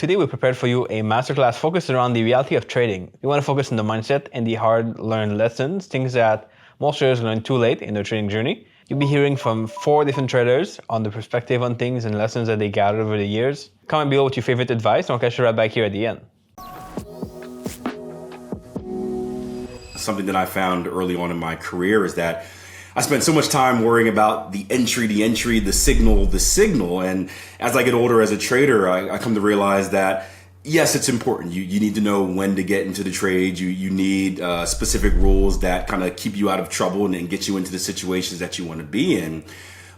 Today we prepared for you a masterclass focused around the reality of trading. We want to focus on the mindset and the hard-learned lessons, things that most traders learn too late in their trading journey. You'll be hearing from 4 different traders on the perspective on things and lessons that they gathered over the years. Comment below with your favorite advice, and I'll catch you right back here at the end. Something that I found early on in my career is that I spent so much time worrying about the entry, the signal. And as I get older as a trader, I come to realize that, yes, it's important. You need to know when to get into the trade. You need specific rules that kind of keep you out of trouble and get you into the situations that you want to be in.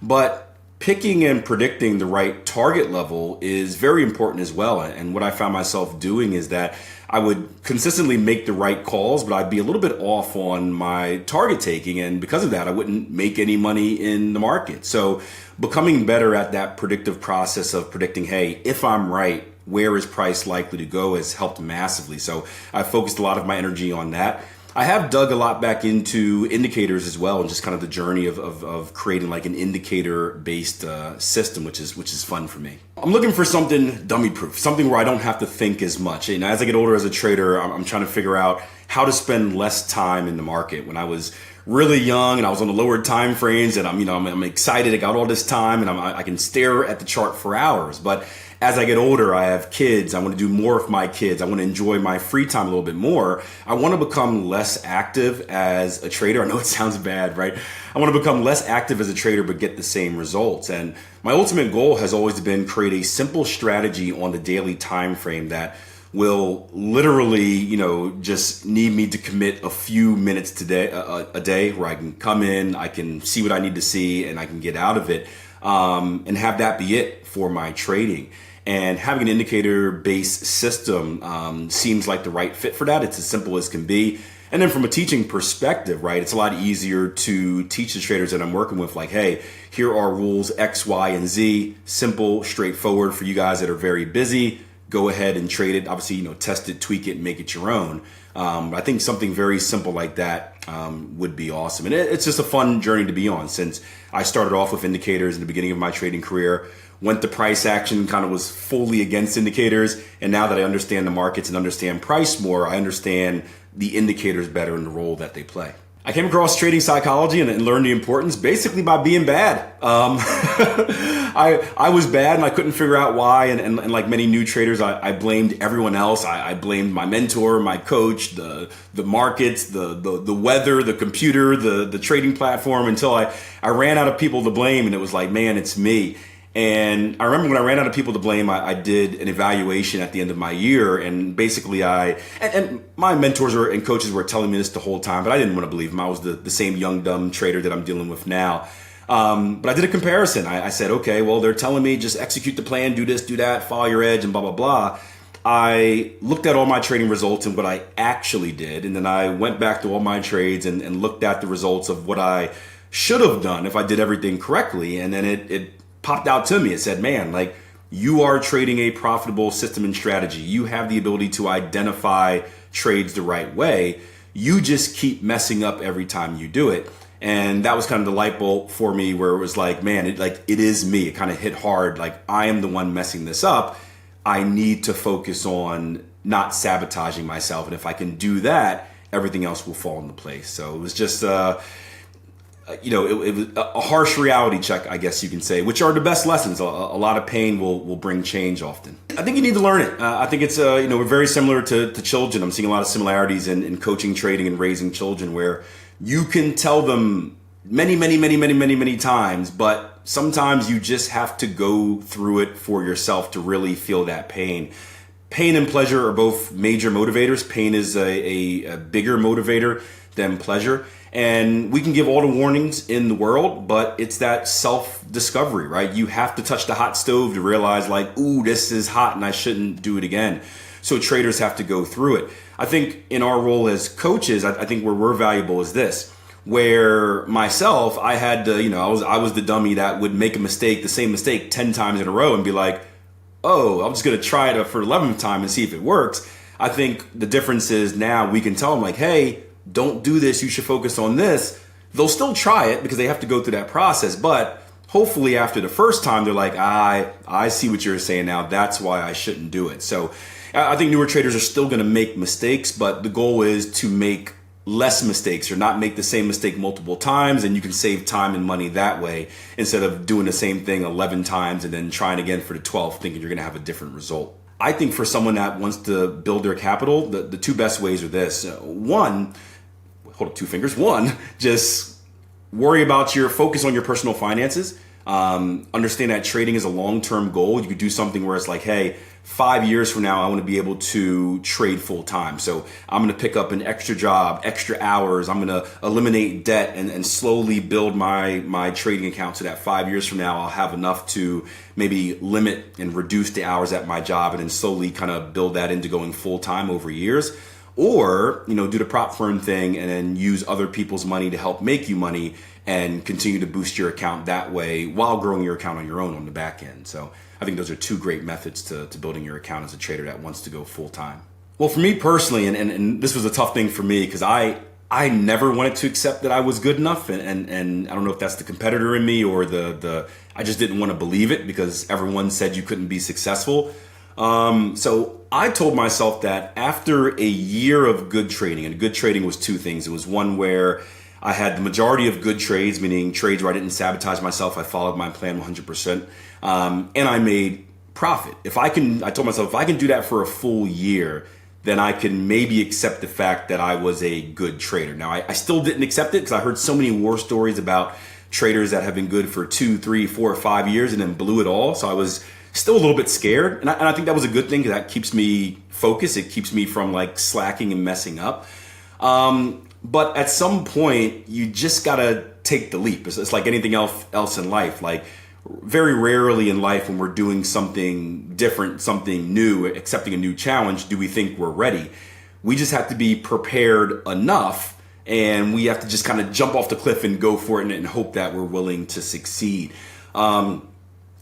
But picking and predicting the right target level is very important as well. And what I found myself doing is that I would consistently make the right calls, but I'd be a little bit off on my target taking. And because of that, I wouldn't make any money in the market. So becoming better at that predictive process of predicting, hey, if I'm right, where is price likely to go has helped massively. So I focused a lot of my energy on that. I have dug a lot back into indicators as well, and just kind of the journey of creating like an indicator-based system, which is fun for me. I'm looking for something dummy-proof, something where I don't have to think as much. And as I get older as a trader, I'm trying to figure out how to spend less time in the market. When I was really young and I was on the lower time frames, and I'm excited, I got all this time, and I can stare at the chart for hours. But as I get older, I have kids. I want to do more with my kids. I want to enjoy my free time a little bit more. I want to become less active as a trader. I know it sounds bad, right? I want to become less active as a trader, but get the same results. And my ultimate goal has always been create a simple strategy on the daily time frame that will literally, just need me to commit a few minutes a day where I can come in, I can see what I need to see, and I can get out of it, and have that be it for my trading. And having an indicator-based system seems like the right fit for that. It's as simple as can be. And then from a teaching perspective, right, it's a lot easier to teach the traders that I'm working with, like, hey, here are rules X, Y, and Z, simple, straightforward for you guys that are very busy. Go ahead and trade it. Obviously, test it, tweak it, make it your own. But I think something very simple like that would be awesome. And it's just a fun journey to be on, since I started off with indicators in the beginning of my trading career, went to price action, kind of was fully against indicators. And now that I understand the markets and understand price more, I understand the indicators better and the role that they play. I came across trading psychology and learned the importance basically by being bad. I was bad and I couldn't figure out why. And like many new traders, I blamed everyone else. I blamed my mentor, my coach, the markets, the weather, the computer, the trading platform, until I ran out of people to blame. And it was like, man, it's me. And I remember when I ran out of people to blame, I did an evaluation at the end of my year. And basically and my mentors and coaches were telling me this the whole time, but I didn't want to believe them. I was the same young, dumb trader that I'm dealing with now. But I did a comparison. I said, okay, well, they're telling me just execute the plan, do this, do that, follow your edge, and blah, blah, blah. I looked at all my trading results and what I actually did. And then I went back to all my trades and looked at the results of what I should have done if I did everything correctly. And then it popped out to me. It said, man, like, you are trading a profitable system and strategy. You have the ability to identify trades the right way. You just keep messing up every time you do it. And that was kind of the light bulb for me, where it was like, man, it is me. It kind of hit hard. Like, I am the one messing this up. I need to focus on not sabotaging myself. And if I can do that, everything else will fall into place. So it was just, it was a harsh reality check, I guess you can say, which are the best lessons. A lot of pain will bring change often. I think you need to learn it. I think it's, we're very similar to children. I'm seeing a lot of similarities in coaching, trading, and raising children, where you can tell them many times, but sometimes you just have to go through it for yourself to really feel that pain. Pain and pleasure are both major motivators. Pain is a bigger motivator than pleasure. And we can give all the warnings in the world, but it's that self-discovery, right? You have to touch the hot stove to realize, like, ooh, this is hot and I shouldn't do it again. So traders have to go through it. I think in our role as coaches, I think where we're valuable is this, where myself, I had to, I was the dummy that would make the same mistake 10 times in a row and be like, oh, I'm just going to try it for the 11th time and see if it works. I think the difference is now we can tell them, like, hey, don't do this. You should focus on this. They'll still try it because they have to go through that process, but hopefully after the first time, they're like, I see what you're saying now. That's why I shouldn't do it. So I think newer traders are still going to make mistakes, but the goal is to make less mistakes or not make the same mistake multiple times, and you can save time and money that way instead of doing the same thing 11 times and then trying again for the 12th thinking you're going to have a different result. I think for someone that wants to build their capital, the two best ways are this. One, hold up two fingers. One, just worry about focus on your personal finances. Understand that trading is a long-term goal. You could do something where it's like, hey, 5 years from now, I want to be able to trade full time. So I'm going to pick up an extra job, extra hours. I'm going to eliminate debt and slowly build my trading account so that 5 years from now, I'll have enough to maybe limit and reduce the hours at my job and then slowly kind of build that into going full time over years. Or, do the prop firm thing and then use other people's money to help make you money and continue to boost your account that way while growing your account on your own on the back end. So I think those are two great methods to building your account as a trader that wants to go full time. Well, for me personally, and this was a tough thing for me because I never wanted to accept that I was good enough. And I don't know if that's the competitor in me or I just didn't want to believe it because everyone said you couldn't be successful. So I told myself that after a year of good trading, and good trading was two things. It was one where I had the majority of good trades, meaning trades where I didn't sabotage myself. I followed my plan 100%. And I made profit. I told myself, if I can do that for a full year, then I can maybe accept the fact that I was a good trader. Now, I still didn't accept it because I heard so many war stories about traders that have been good for 2, 3, 4, or 5 years and then blew it all. So I was still a little bit scared. And I think that was a good thing because that keeps me focused. It keeps me from like slacking and messing up. But at some point, you just got to take the leap. It's like anything else in life. Like very rarely in life when we're doing something different, something new, accepting a new challenge, do we think we're ready. We just have to be prepared enough, and we have to just kind of jump off the cliff and go for it and hope that we're willing to succeed.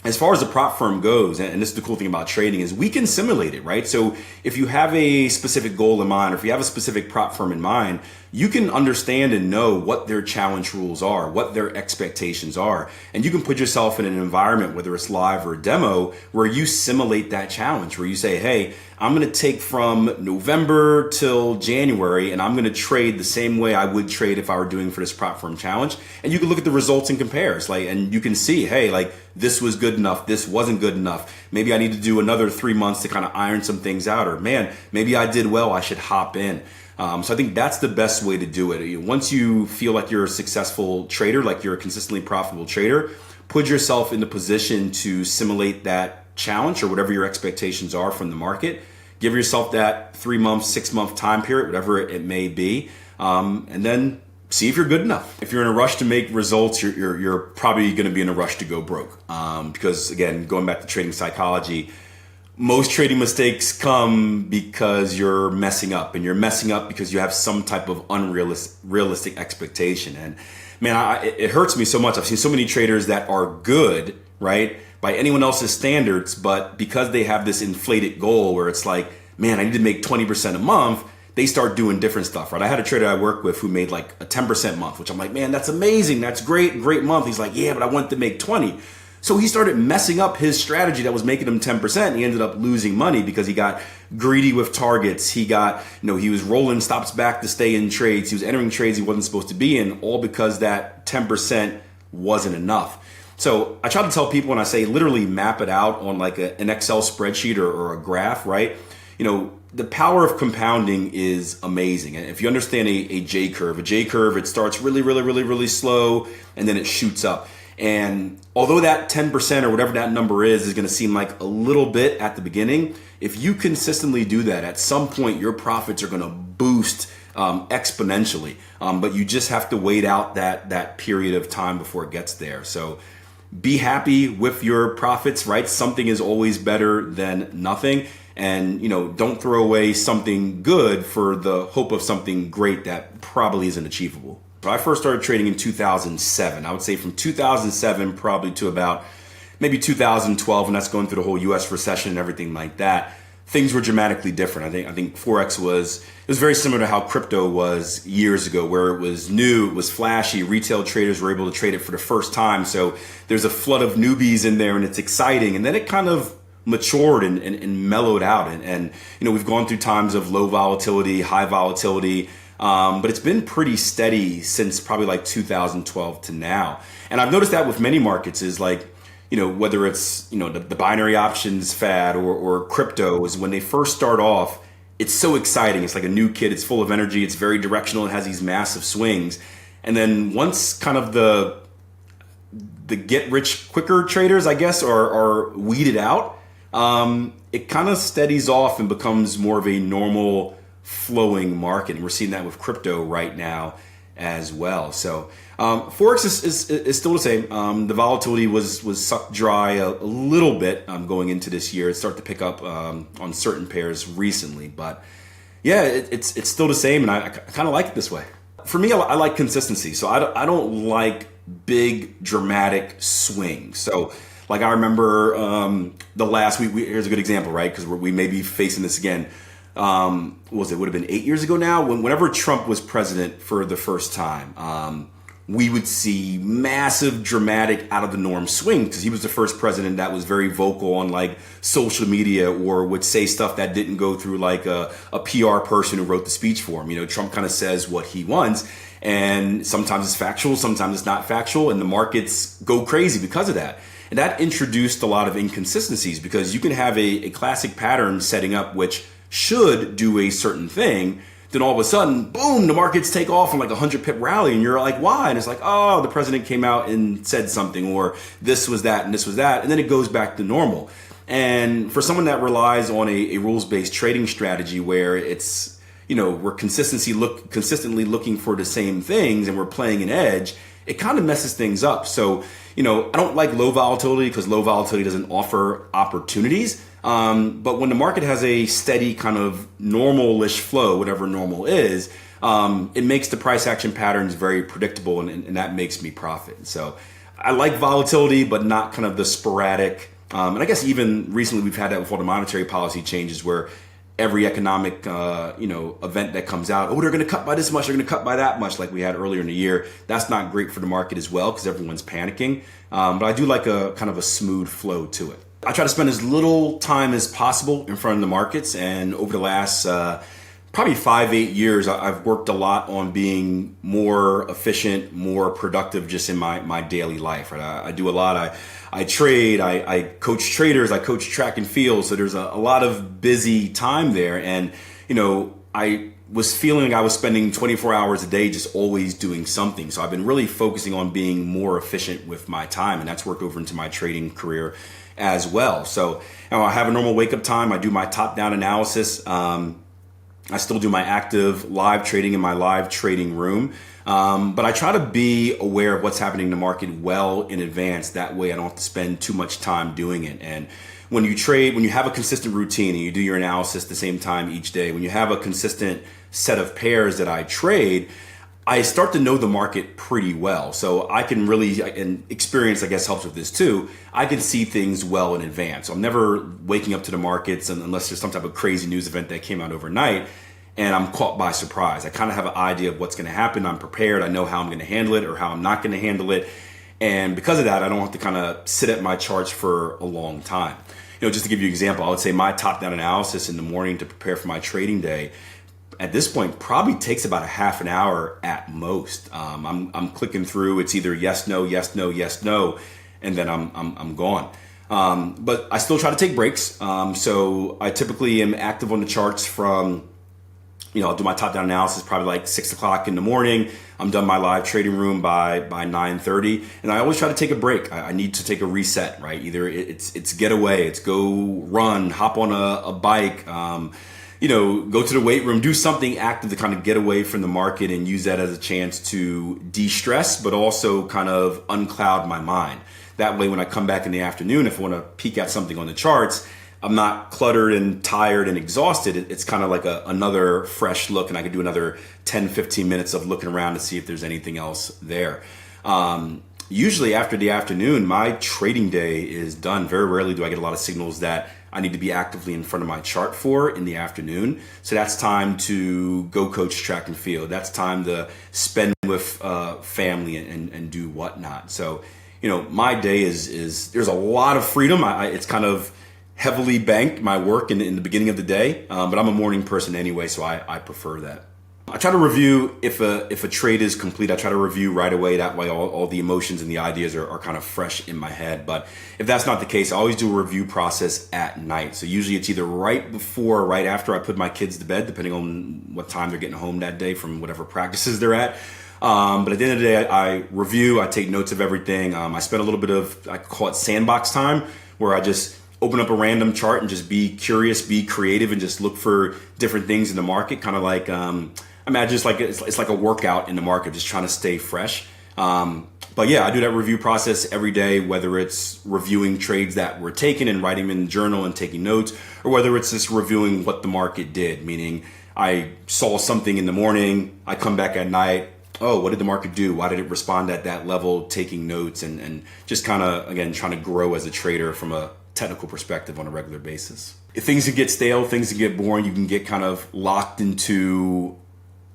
As far as the prop firm goes, and this is the cool thing about trading, is we can simulate it, right? So if you have a specific goal in mind, or if you have a specific prop firm in mind, you can understand and know what their challenge rules are, what their expectations are. And you can put yourself in an environment, whether it's live or demo, where you simulate that challenge, where you say, hey, I'm going to take from November till January, and I'm going to trade the same way I would trade if I were doing for this prop firm challenge. And you can look at the results and compares, and you can see, hey, this was good enough, this wasn't good enough. Maybe I need to do another 3 months to kind of iron some things out, or man, maybe I did well, I should hop in. So I think that's the best way to do it. Once you feel like you're a successful trader, like you're a consistently profitable trader, put yourself in the position to simulate that challenge or whatever your expectations are from the market. Give yourself that 3 month, 6 month time period, whatever it may be, and then see if you're good enough. If you're in a rush to make results, you're probably going to be in a rush to go broke. Because again, going back to trading psychology, most trading mistakes come because you're messing up, and you're messing up because you have some type of unrealistic expectation. And man, it hurts me so much. I've seen so many traders that are good, right, by anyone else's standards, but because they have this inflated goal where it's like, man, I need to make 20% a month, they start doing different stuff, right? I had a trader I work with who made like a 10% month, which I'm like, man, that's amazing. That's great month. He's like, yeah, but I want to make 20. So he started messing up his strategy that was making him 10%. He ended up losing money because he got greedy with targets. He got, he was rolling stops back to stay in trades. He was entering trades he wasn't supposed to be in, all because that 10% wasn't enough. So I try to tell people when I say literally map it out on like an Excel spreadsheet or a graph, right? The power of compounding is amazing. And if you understand a J curve, it starts really, really, really, really slow, and then it shoots up. And although that 10% or whatever that number is going to seem like a little bit at the beginning, if you consistently do that, at some point your profits are going to boost exponentially. But you just have to wait out that period of time before it gets there. So be happy with your profits, right? Something is always better than nothing. And, don't throw away something good for the hope of something great that probably isn't achievable. So I first started trading in 2007. I would say from 2007 probably to about maybe 2012, and that's going through the whole US recession and everything like that. things were dramatically different. I think Forex was very similar to how crypto was years ago, where it was new, it was flashy, retail traders were able to trade it for the first time. So there's a flood of newbies in there and it's exciting. And then it kind of matured and mellowed out. And we've gone through times of low volatility, high volatility, but it's been pretty steady since probably like 2012 to now. And I've noticed that with many markets is like, whether it's, the binary options fad or crypto, is when they first start off, it's so exciting. It's like a new kid. It's full of energy. It's very directional. It has these massive swings. And then once kind of the get rich quicker traders, I guess, are weeded out, it kind of steadies off and becomes more of a normal flowing market. And we're seeing that with crypto right now as well. So Forex is still the same. The volatility was sucked dry a little bit going into this year. It started to pick up on certain pairs recently. But yeah, it's still the same. And I kind of like it this way. For me, I like consistency. So I don't like big dramatic swings. So like I remember the last week, here's a good example, right? Because we may be facing this again. What was it? Would have been 8 years ago now. Whenever Trump was president for the first time, we would see massive, dramatic, out of the norm swings because he was the first president that was very vocal on like social media or would say stuff that didn't go through like a PR person who wrote the speech for him. Trump kind of says what he wants, and sometimes it's factual, sometimes it's not factual, and the markets go crazy because of that. And that introduced a lot of inconsistencies because you can have a classic pattern setting up which should do a certain thing, then all of a sudden, boom, the markets take off on like a 100 pip rally and you're like, why? And it's like, oh, the president came out and said something, or this was that and this was that, and then it goes back to normal. And for someone that relies on a rules-based trading strategy where it's, we're consistently looking for the same things and we're playing an edge, it kind of messes things up. So, I don't like low volatility because low volatility doesn't offer opportunities. But when the market has a steady kind of normal-ish flow, whatever normal is, it makes the price action patterns very predictable, and that makes me profit. So I like volatility, but not kind of the sporadic. And I guess even recently we've had that with all the monetary policy changes where every economic, event that comes out, they're going to cut by this much, they're going to cut by that much, like we had earlier in the year. That's not great for the market as well because everyone's panicking. But I do like a kind of a smooth flow to it. I try to spend as little time as possible in front of the markets. And over the last probably 5-8 years, I've worked a lot on being more efficient, more productive just in my daily life. Right? I do a lot. I trade, I coach traders, I coach track and field. So there's a lot of busy time there. And, I was feeling like I was spending 24 hours a day just always doing something. So I've been really focusing on being more efficient with my time. And that's worked over into my trading career as well. So I have a normal wake up time. I do my top down analysis. I still do my active live trading in my live trading room. But I try to be aware of what's happening in the market well in advance. That way I don't have to spend too much time doing it. And when you trade, when you have a consistent routine and you do your analysis at the same time each day, when you have a consistent set of pairs that I trade, I start to know the market pretty well. So I can really, and experience, I guess, helps with this too. I can see things well in advance. So I'm never waking up to the markets unless there's some type of crazy news event that came out overnight and I'm caught by surprise. I kind of have an idea of what's going to happen. I'm prepared. I know how I'm going to handle it or how I'm not going to handle it. And because of that, I don't have to kind of sit at my charts for a long time. Just to give you an example, I would say my top-down analysis in the morning to prepare for my trading day at this point probably takes about a half an hour at most. I'm clicking through. It's either yes, no, yes, no, yes, no, and then I'm gone. But I still try to take breaks. So I typically am active on the charts from, I'll do my top-down analysis probably like 6 o'clock in the morning. I'm done my live trading room by 9:30, and I always try to take a break. I need to take a reset, right? Either it's get away, it's go run, hop on a bike, go to the weight room, do something active to kind of get away from the market and use that as a chance to de-stress, but also kind of uncloud my mind. That way, when I come back in the afternoon, if I want to peek at something on the charts, I'm not cluttered and tired and exhausted. It's kind of like another fresh look, and I could do another 10, 15 minutes of looking around to see if there's anything else there. Usually after the afternoon, my trading day is done. Very rarely do I get a lot of signals that I need to be actively in front of my chart for in the afternoon. So that's time to go coach track and field. That's time to spend with family and do whatnot. So, my day is there's a lot of freedom. It's kind of heavily banked, my work in the beginning of the day, but I'm a morning person anyway, so I prefer that. I try to review if a trade is complete. I try to review right away. That way all the emotions and the ideas are kind of fresh in my head. But if that's not the case, I always do a review process at night. So usually it's either right before or right after I put my kids to bed, depending on what time they're getting home that day from whatever practices they're at. But at the end of the day, I review, I take notes of everything. I spend a little bit of, I call it sandbox time, where I just open up a random chart and just be curious, be creative, and just look for different things in the market. Kind of like, imagine it's like a workout in the market, just trying to stay fresh. But yeah, I do that review process every day, whether it's reviewing trades that were taken and writing them in the journal and taking notes, or whether it's just reviewing what the market did, meaning I saw something in the morning, I come back at night, oh, what did the market do? Why did it respond at that level? Taking notes and just kind of, again, trying to grow as a trader from a technical perspective on a regular basis. If things can get stale, things can get boring, you can get kind of locked into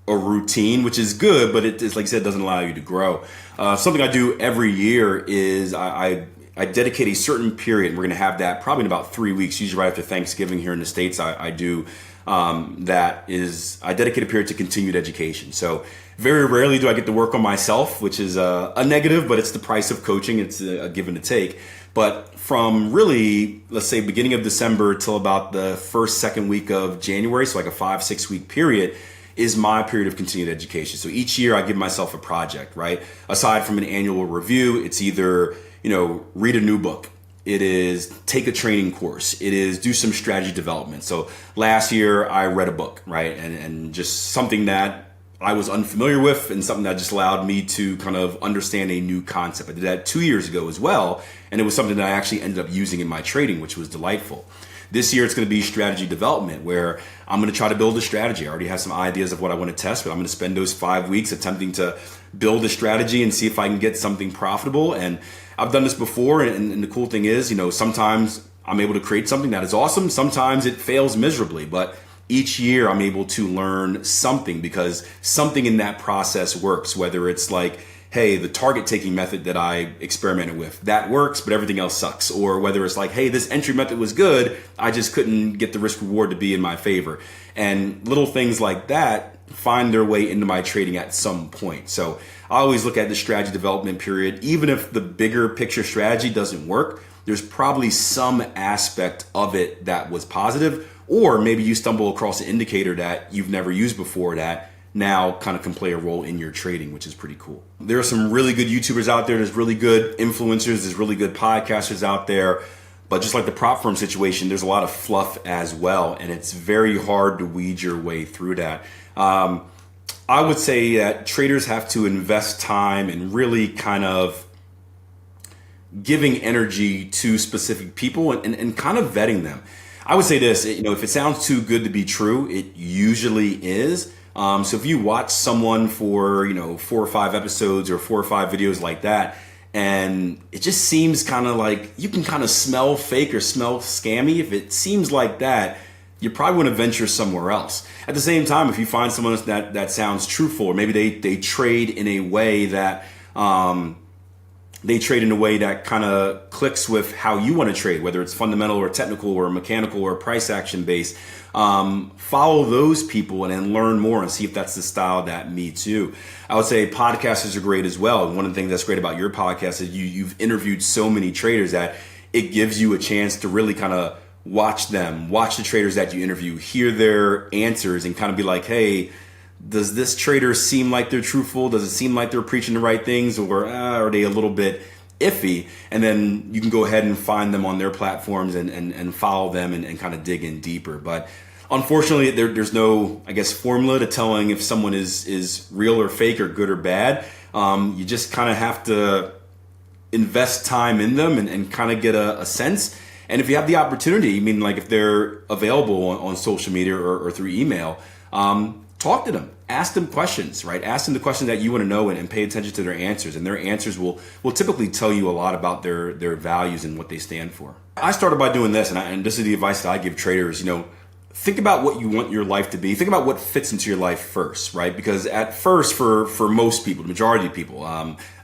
a routine, which is good, but it is, like I said, doesn't allow you to grow. Something I do every year is I dedicate a certain period. We're going to have that probably in about 3 weeks, usually right after Thanksgiving here in the States. I do I dedicate a period to continued education. So very rarely do I get to work on myself, which is a negative, but it's the price of coaching. It's a give and a take. But from really, let's say beginning of December till about the second week of January, so like a 5-6 week period, is my period of continued education. So each year I give myself a project, right? Aside from an annual review, it's either, read a new book. It is take a training course. It is do some strategy development. So last year I read a book, right? And just something that I was unfamiliar with and something that just allowed me to kind of understand a new concept. I did that 2 years ago as well. And it was something that I actually ended up using in my trading, which was delightful. This year, it's going to be strategy development, where I'm going to try to build a strategy. I already have some ideas of what I want to test, but I'm going to spend those 5 weeks attempting to build a strategy and see if I can get something profitable. And I've done this before, and the cool thing is, sometimes I'm able to create something that is awesome. Sometimes it fails miserably, but each year I'm able to learn something because something in that process works, whether it's like, hey, the target taking method that I experimented with, that works, but everything else sucks. Or whether it's like, hey, this entry method was good, I just couldn't get the risk reward to be in my favor. And little things like that find their way into my trading at some point. So I always look at the strategy development period. Even if the bigger picture strategy doesn't work, there's probably some aspect of it that was positive, or maybe you stumble across an indicator that you've never used before that now kind of can play a role in your trading, which is pretty cool. There are some really good YouTubers out there. There's really good influencers. There's really good podcasters out there. But just like the prop firm situation, there's a lot of fluff as well. And it's very hard to weed your way through that. I would say that traders have to invest time in really kind of giving energy to specific people and kind of vetting them. I would say this, if it sounds too good to be true, it usually is. So if you watch someone for, 4 or 5 episodes or 4 or 5 videos like that, and it just seems kind of like you can kind of smell fake or smell scammy, if it seems like that, you probably want to venture somewhere else. At the same time, if you find someone that sounds truthful, or maybe they trade in a way that kind of clicks with how you want to trade, whether it's fundamental or technical or mechanical or price action based, follow those people and then learn more and see if that's the style that meets you. I would say podcasters are great as well. One of the things that's great about your podcast is you've interviewed so many traders that it gives you a chance to really kind of watch the traders that you interview, hear their answers and kind of be like, hey, does this trader seem like they're truthful? Does it seem like they're preaching the right things, or are they a little bit iffy? And then you can go ahead and find them on their platforms and follow them and kind of dig in deeper. But unfortunately, there's no, formula to telling if someone is real or fake or good or bad. You just kind of have to invest time in them and kind of get a sense. And if you have the opportunity, if they're available on social media or through email, talk to them, ask them questions, right? Ask them the questions that you want to know, and pay attention to their answers. And their answers will typically tell you a lot about their values and what they stand for. I started by doing this, and this is the advice that I give traders. Think about what you want your life to be. Think about what fits into your life first, right? Because at first, for most people, the majority of people,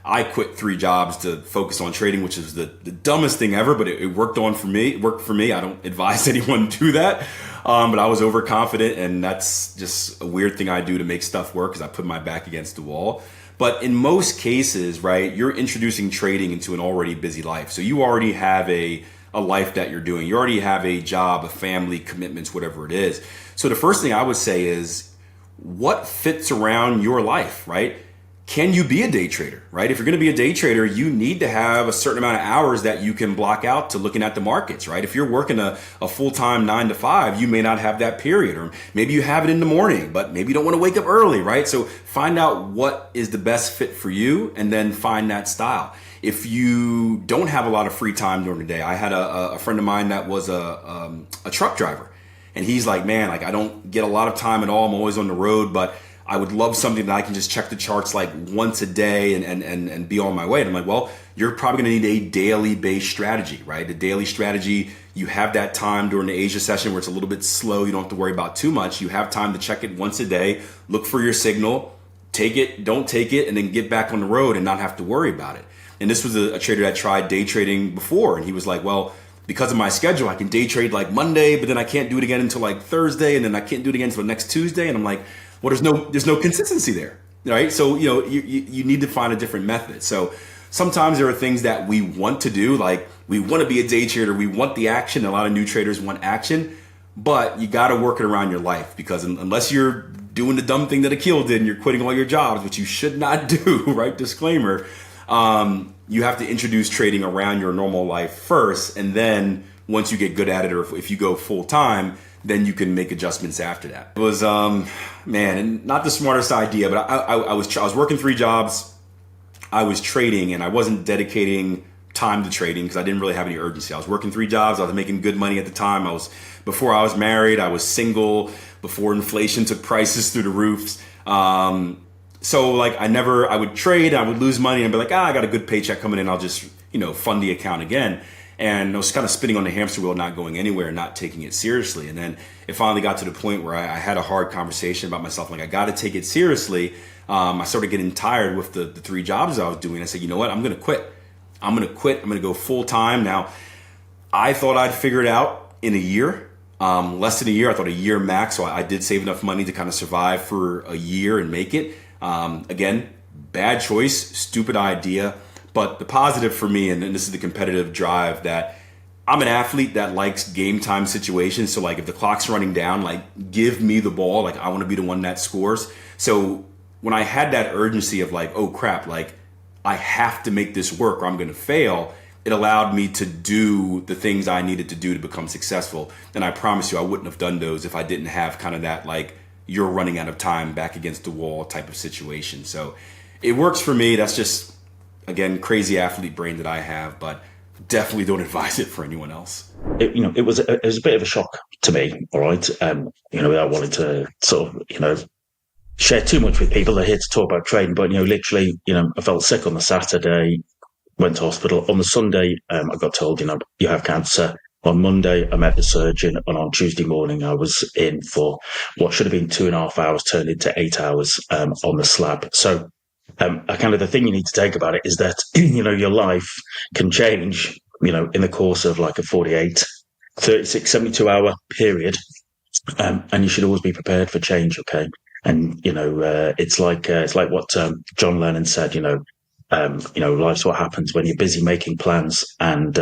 I quit 3 jobs to focus on trading, which is the dumbest thing ever, but it worked for me. It worked for me. I don't advise anyone to do that. But I was overconfident, and that's just a weird thing I do to make stuff work, because I put my back against the wall. But in most cases, right, you're introducing trading into an already busy life. So you already have a life that you're doing. You already have a job, a family, commitments, whatever it is. So the first thing I would say is, what fits around your life, right? Can you be a day trader, right? If you're going to be a day trader, you need to have a certain amount of hours that you can block out to looking at the markets, right? If you're working a full-time 9 to 5, you may not have that period, or maybe you have it in the morning, but maybe you don't want to wake up early, right? So find out what is the best fit for you, and then find that style. If you don't have a lot of free time during the day, I had a friend of mine that was a truck driver, and he's like, man, like, I don't get a lot of time at all. I'm always on the road, but I would love something that I can just check the charts like once a day and be on my way. And I'm like, well, you're probably going to need a daily based strategy, right? The daily strategy, you have that time during the Asia session where it's a little bit slow. You don't have to worry about too much. You have time to check it once a day, look for your signal, take it, don't take it, and then get back on the road and not have to worry about it. And this was a trader that tried day trading before. And he was like, well, because of my schedule, I can day trade like Monday, but then I can't do it again until like Thursday. And then I can't do it again until next Tuesday. And I'm like, well, there's no consistency there, right? So, you need to find a different method. So sometimes there are things that we want to do, like we want to be a day trader. We want the action. A lot of new traders want action, but you got to work it around your life, because unless you're doing the dumb thing that Akil did and you're quitting all your jobs, which you should not do, right? Disclaimer. You have to introduce trading around your normal life first. And then once you get good at it, or if you go full time, then you can make adjustments after that. It was, and not the smartest idea, but I was working 3 jobs. I was trading, and I wasn't dedicating time to trading because I didn't really have any urgency. I was working 3 jobs. I was making good money at the time. Before I was married, I was single, before inflation took prices through the roofs. So like I would trade, I would lose money, and be like, I got a good paycheck coming in. I'll just, fund the account again. And I was kind of spinning on the hamster wheel, not going anywhere, not taking it seriously. And then it finally got to the point where I had a hard conversation about myself. Like, I got to take it seriously. I started getting tired with the 3 jobs I was doing. I said, you know what? I'm going to quit. I'm going to go full time. Now, I thought I'd figure it out in a year, less than a year. I thought a year max. So I did save enough money to kind of survive for a year and make it. Again, bad choice, stupid idea. But the positive for me, and this is the competitive drive, that I'm an athlete that likes game time situations. So like if the clock's running down, like give me the ball. Like I want to be the one that scores. So when I had that urgency of like, oh crap, like I have to make this work or I'm going to fail, it allowed me to do the things I needed to do to become successful. And I promise you, I wouldn't have done those if I didn't have kind of that like you're running out of time, back against the wall type of situation. So it works for me. That's just, again, crazy athlete brain that I have, but definitely don't advise it for anyone else. It was a bit of a shock to me. All right. Without wanting to sort of, share too much with people. They're here to talk about trading, but, literally, I felt sick on the Saturday, went to hospital. On the Sunday, I got told, you have cancer. On Monday, I met the surgeon, and on Tuesday morning, I was in for what should have been 2.5 hours, turned into 8 hours on the slab. So, kind of the thing you need to take about it is that, your life can change, in the course of like a 48, 36, 72 hour period. And you should always be prepared for change. Okay. And, it's like what John Lennon said, life's what happens when you're busy making plans, and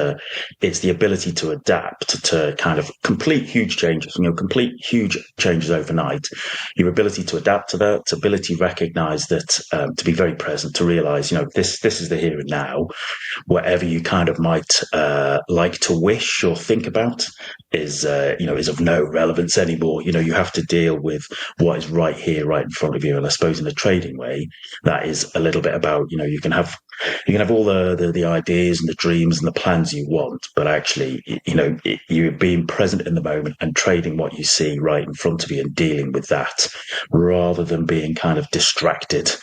it's the ability to adapt to kind of complete huge changes overnight. Your ability to adapt to that, ability to recognize that, to be very present, to realize, this is the here and now. Whatever you kind of might like to wish or think about is of no relevance anymore. You have to deal with what is right here, right in front of you. And I suppose in a trading way, that is a little bit about, you can have you can have all the ideas and the dreams and the plans you want, but actually, you're being present in the moment and trading what you see right in front of you and dealing with that, rather than being kind of distracted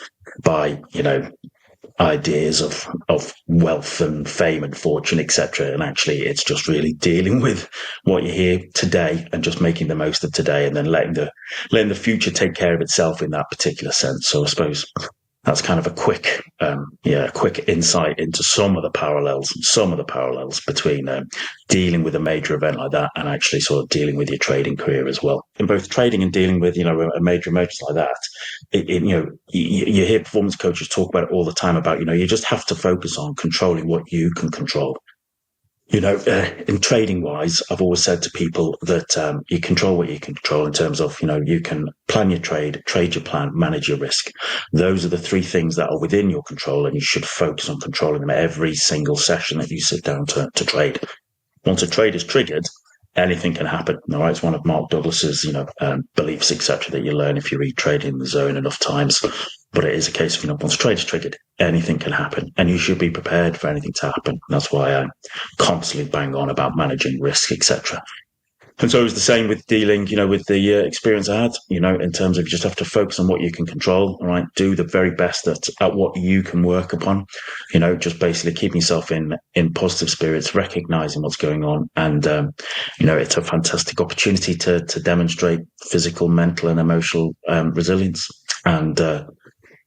by ideas of wealth and fame and fortune, etc. And actually, it's just really dealing with what you hear today and just making the most of today, and then letting the future take care of itself in that particular sense. So I suppose that's kind of a quick insight into some of the parallels between dealing with a major event like that and actually sort of dealing with your trading career as well. In both trading and dealing with a major emergence like that, you hear performance coaches talk about it all the time about you just have to focus on controlling what you can control. In trading wise, I've always said to people that you control what you can control in terms of, you can plan your trade your plan, manage your risk. Those are the three things that are within your control, and you should focus on controlling them every single session that you sit down to trade. Once a trade is triggered, anything can happen. All right, it's one of Mark Douglas's, beliefs, etc., that you learn if you read Trading in the Zone enough times. But it is a case of, once trade is triggered, anything can happen, and you should be prepared for anything to happen. And that's why I constantly bang on about managing risk, etc. And so it was the same with dealing, with the experience I had, in terms of you just have to focus on what you can control, all right? Do the very best at what you can work upon, just basically keeping yourself in positive spirits, recognizing what's going on. And, it's a fantastic opportunity to demonstrate physical, mental and emotional resilience. And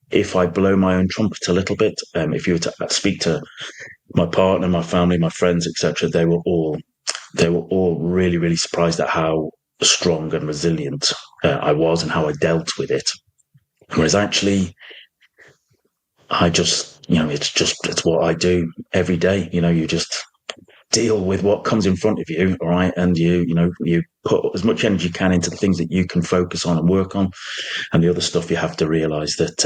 if I blow my own trumpet a little bit, if you were to speak to my partner, my family, my friends, etc., they were all really, really surprised at how strong and resilient I was and how I dealt with it. Whereas actually, I just, it's what I do every day. You just deal with what comes in front of you, all right? And you put as much energy you can into the things that you can focus on and work on. And the other stuff, you have to realize that,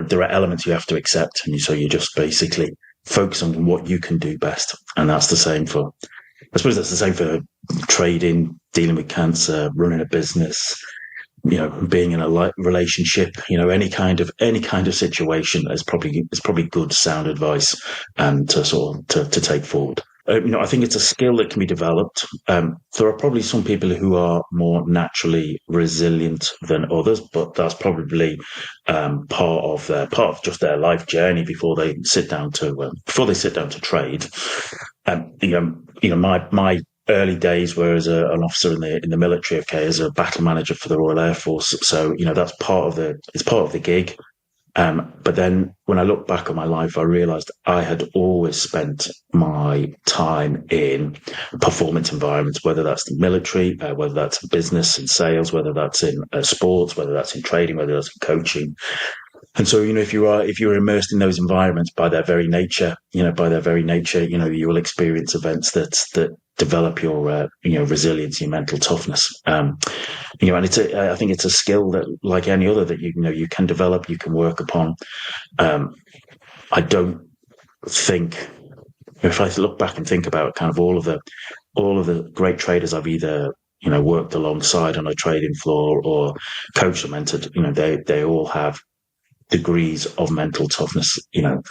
there are elements you have to accept. And so you just basically focus on what you can do best. And that's the same for trading, dealing with cancer, running a business, being in a relationship, any kind of situation is probably good sound advice to take forward. I think it's a skill that can be developed. There are probably some people who are more naturally resilient than others, but that's probably part of just their life journey before they sit down to trade. My early days were as an officer in the military, as a battle manager for the Royal Air Force. So that's part of the gig. But then when I look back on my life, I realized I had always spent my time in performance environments, whether that's the military, whether that's business and sales, whether that's in sports, whether that's in trading, whether that's in coaching. And so, if you're immersed in those environments by their very nature, you will experience events that develop your, resilience, your mental toughness. And I think it's a skill that, like any other, that you can develop, you can work upon. I don't think, if I look back and think about kind of all of the great traders I've either worked alongside on a trading floor or coached or mentored, they all have degrees of mental toughness, and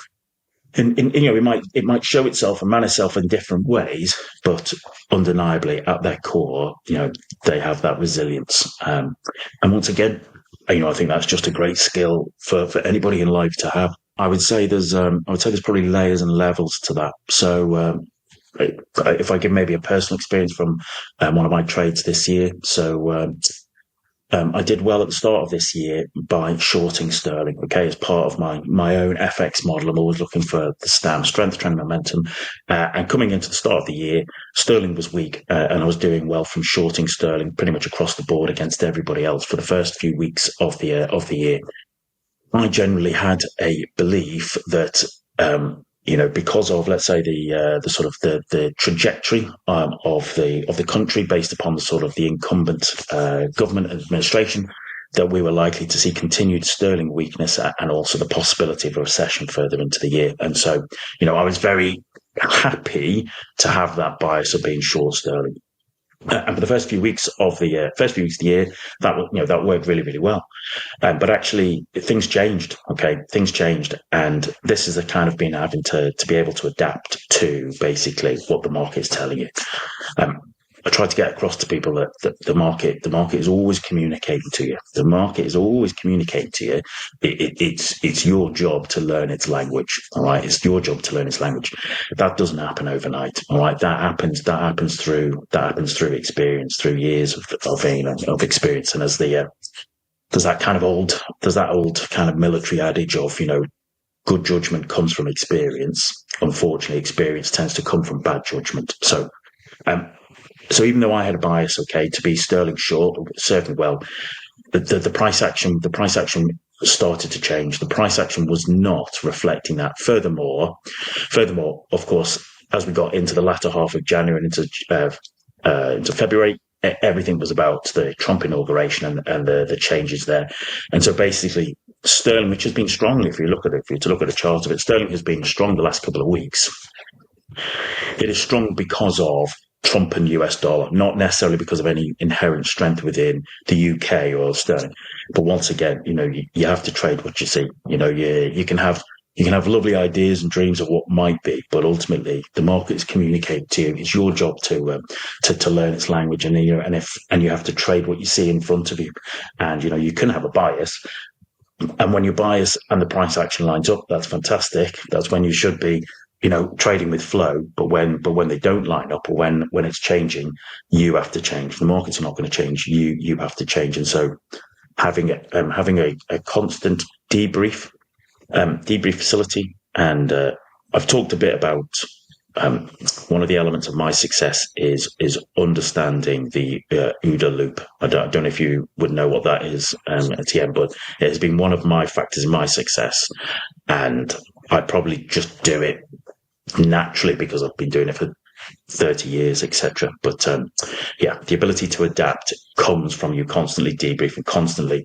it might show itself and manifest itself in different ways, but undeniably at their core, they have that resilience. And once again, I think that's just a great skill for anybody in life to have. I would say there's probably layers and levels to that. So if I give maybe a personal experience from one of my trades this year, so I did well at the start of this year by shorting sterling. As part of my own FX model, I'm always looking for the STAM, strength, trend, momentum. And coming into the start of the year, sterling was weak, and I was doing well from shorting sterling pretty much across the board against everybody else for the first few weeks of the year. I generally had a belief that because of, let's say, the trajectory of the country based upon the sort of the incumbent government and administration, that we were likely to see continued sterling weakness and also the possibility of a recession further into the year. And so, I was very happy to have that bias of being short sterling. And for the first few weeks of the year, that worked really, really well. But actually, things changed. Okay, things changed, and this is a kind of been having to be able to adapt to basically what the market is telling you. I try to get across to people that the market is always communicating to you. The market is always communicating to you. It's your job to learn its language. All right, it's your job to learn its language. That doesn't happen overnight. All right, that happens through experience, through years of experience. And as there's that old kind of military adage of good judgment comes from experience. Unfortunately, experience tends to come from bad judgment. Um, so even though I had a bias, to be sterling short, certainly well, the price action started to change. The price action was not reflecting that. Furthermore, of course, as we got into the latter half of January and into February, everything was about the Trump inauguration and the changes there. And so basically, sterling, which has been strong, if you look at a chart of it, sterling has been strong the last couple of weeks. It is strong because of Trump and US dollar, not necessarily because of any inherent strength within the UK or sterling. But once again, you have to trade what you see. You can have lovely ideas and dreams of what might be, but ultimately the market is communicating to you. It's your job to learn its language, and you have to trade what you see in front of you. And you can have a bias, and when your bias and the price action lines up, that's fantastic. That's when you should be trading with flow. But when they don't line up, or when it's changing, you have to change. The markets are not going to change. You have to change. And so having a constant debrief facility. And I've talked a bit about one of the elements of my success is understanding the OODA loop. I don't know if you would know what that is, Etienne, but it has been one of my factors in my success. And I probably just do it naturally because I've been doing it for 30 years, etc. But the ability to adapt comes from you constantly debriefing, constantly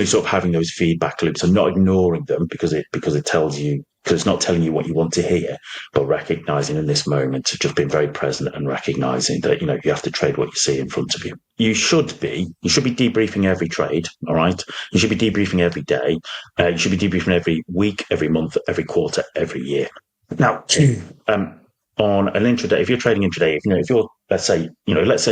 sort of having those feedback loops and not ignoring them because it's not telling you what you want to hear, but recognizing in this moment, just being very present and recognizing that you have to trade what you see in front of you. You should be debriefing every trade. All right, you should be debriefing every day. You should be debriefing every week, every month, every quarter, every year. Now, on an intraday, if you're trading intraday, if you're let's say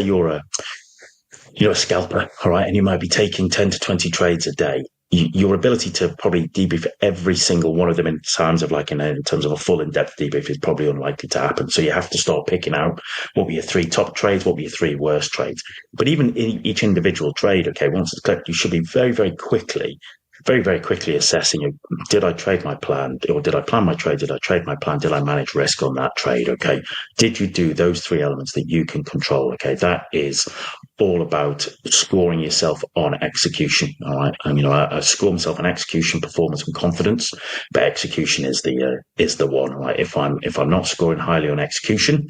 you're a scalper, all right, and you might be taking 10 to 20 trades a day. Your ability to probably debrief every single one of them in terms of a full in-depth debrief is probably unlikely to happen. So you have to start picking out what were your 3 top trades, what were your 3 worst trades. But even in each individual trade, once it's clicked, you should be very, very quickly assessing, did I trade my plan, or did I plan my trade? Did I trade my plan? Did I manage risk on that trade? Okay. Did you do those 3 elements that you can control? Okay. That is all about scoring yourself on execution. All right. And, I score myself on execution, performance, and confidence, but execution is the one. Right. If I'm not scoring highly on execution,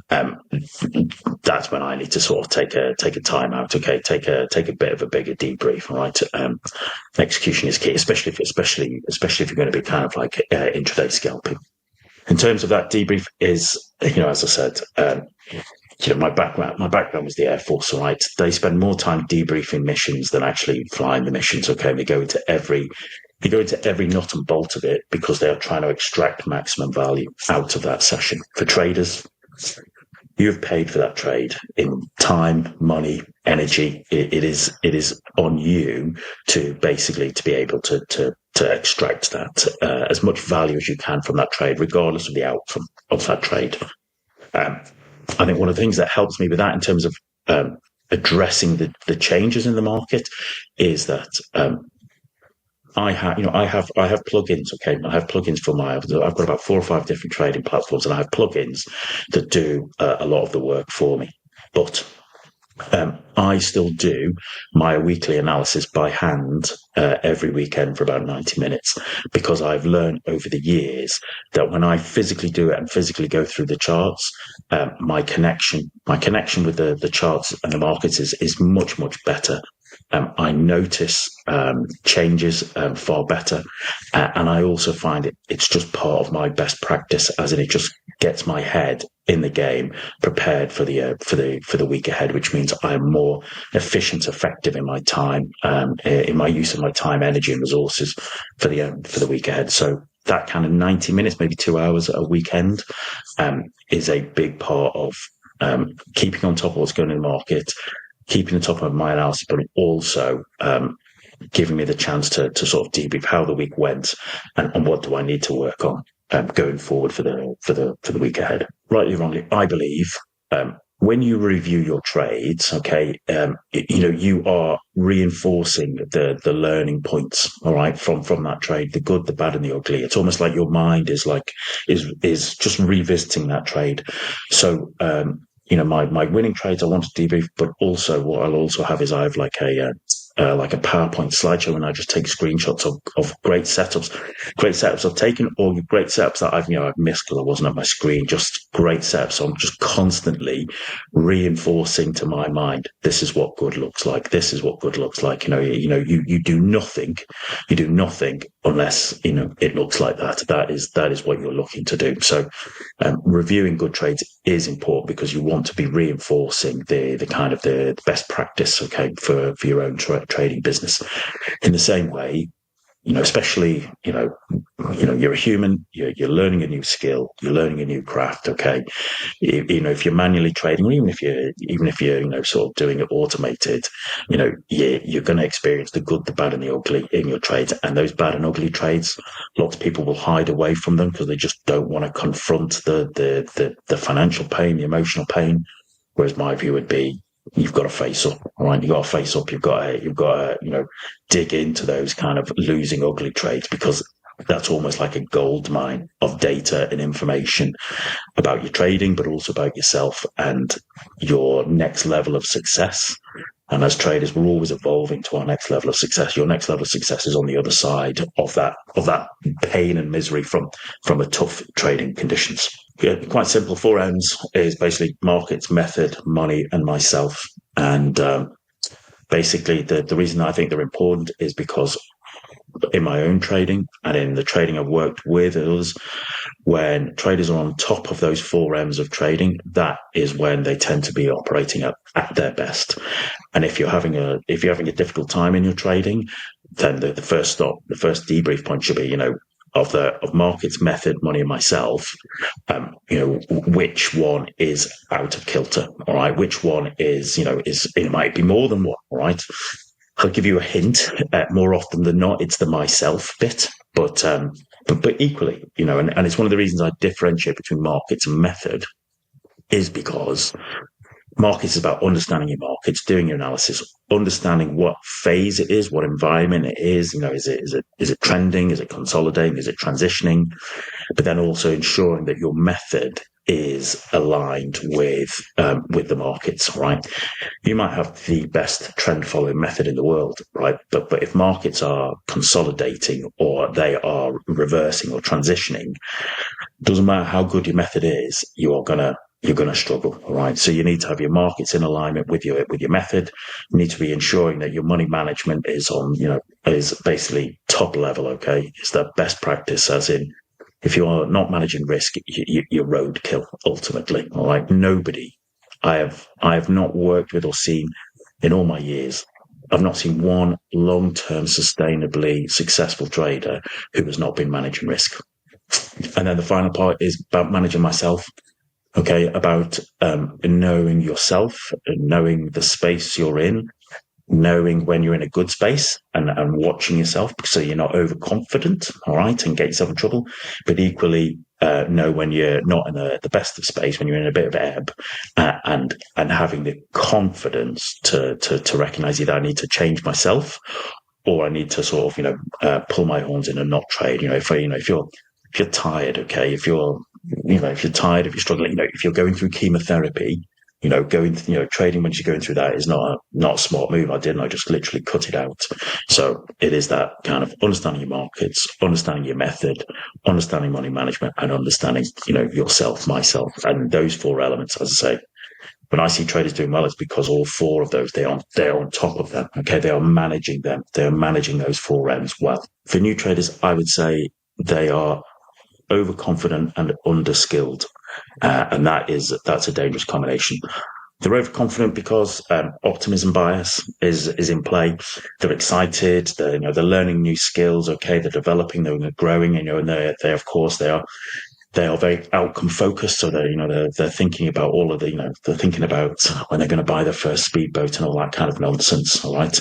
that's when I need to sort of take a time out. Okay. Take a bit of a bigger debrief. All right. Execution is key, especially if you're going to be kind of like intraday scalping. In terms of that debrief is, as I said, my background was the Air Force, right? They spend more time debriefing missions than actually flying the missions. Okay, they go into every nut and bolt of it because they are trying to extract maximum value out of that session. For traders, you've paid for that trade in time, money, energy. It is on you to basically to be able to extract that as much value as you can from that trade, regardless of the outcome of that trade. I think one of the things that helps me with that in terms of addressing the changes in the market is that I have plugins. Okay, I have plugins for I've got about 4 or 5 different trading platforms, and I have plugins that do a lot of the work for me. But I still do my weekly analysis by hand every weekend for about 90 minutes, because I've learned over the years that when I physically do it and physically go through the charts, my connection with the charts and the markets is much, much better. I notice changes far better, and I also find it's just part of my best practice, as in it just gets my head in the game, prepared for the week ahead, which means I'm more efficient, effective in my time, in my use of my time, energy, and resources for the week ahead. So that kind of 90 minutes, maybe 2 hours a weekend, is a big part of keeping on top of what's going on in the market, keeping on top of my analysis, but also giving me the chance to sort of debrief how the week went and what do I need to work on going forward for the week ahead. Rightly or wrongly, I believe when you review your trades, okay, you are reinforcing the learning points, all right, from that trade, the good, the bad, and the ugly. It's almost like your mind is just revisiting that trade. So my winning trades I want to debrief, but also what I'll also have is I have like a PowerPoint slideshow, and I just take screenshots of great setups I've taken, or great setups that I've missed because I wasn't at my screen. Just great setups. So I'm just constantly reinforcing to my mind, this is what good looks like. This is what good looks like. You do nothing. You do nothing unless it looks like that. That is what you're looking to do. So reviewing good trades is important because you want to be reinforcing the kind of the best practice, okay, for your own trading business. In the same way, especially, you're a human, you're learning a new skill, you're learning a new craft, okay? If you're manually trading, or even if you're sort of doing it automated, you're going to experience the good, the bad, and the ugly in your trades. And those bad and ugly trades, lots of people will hide away from them because they just don't want to confront the financial pain, the emotional pain. Whereas my view would be, you've got to face up, all right? You've got to face up. You've got to dig into those kind of losing ugly trades, because that's almost like a gold mine of data and information about your trading, but also about yourself and your next level of success. And as traders, we're always evolving to our next level of success. Your next level of success is on the other side of that pain and misery from a tough trading conditions. Quite simple. 4 M's is basically markets, method, money, and myself. And basically, the reason I think they're important is because in my own trading and in the trading I've worked with others, when traders are on top of those 4 M's of trading, that is when they tend to be operating at their best. And if you're having a difficult time in your trading, then the first debrief point should be, of markets, method, money, and myself, which one is out of kilter, all right? Which one is it might be more than one, all right? I'll give you a hint. More often than not, it's the myself bit, but equally, and it's one of the reasons I differentiate between markets and method, is because markets is about understanding your markets, doing your analysis, understanding what phase it is, what environment it is. Is it trending? Is it consolidating? Is it transitioning? But then also ensuring that your method is aligned with the markets, right? You might have the best trend following method in the world, right? But if markets are consolidating or they are reversing or transitioning, doesn't matter how good your method is, you're gonna struggle, all right? So you need to have your markets in alignment with your method. You need to be ensuring that your money management is is basically top level, okay? It's the best practice, as in, if you're not managing risk, you're roadkill ultimately, all right? Nobody I have not worked with or seen in all my years, I've not seen one long-term sustainably successful trader who has not been managing risk. And then the final part is about managing myself. Okay, about knowing yourself, knowing the space you're in, knowing when you're in a good space, and watching yourself so you're not overconfident, all right, and get yourself in trouble. But equally, know when you're not in the best of space, when you're in a bit of ebb, and having the confidence to recognize either I need to change myself, or I need to sort of pull my horns in and not trade. If you're tired, okay, if you're tired, if you're struggling, if you're going through chemotherapy, trading when you're going through that is not a smart move. I just literally cut it out. So it is that kind of understanding your markets, understanding your method, understanding money management, and understanding, yourself, myself, and those 4 elements. As I say, when I see traders doing well, it's because all 4 of those, they're on top of them. Okay. They are managing them. They are managing those 4 M's well. For new traders, I would say they are overconfident and underskilled, and that's a dangerous combination. They're overconfident because optimism bias is in play. They're excited. They're learning new skills. Okay, they're developing. They're growing. And they of course they are very outcome focused. So they're thinking about all of the they're thinking about when they're going to buy their first speedboat and all that kind of nonsense. All right,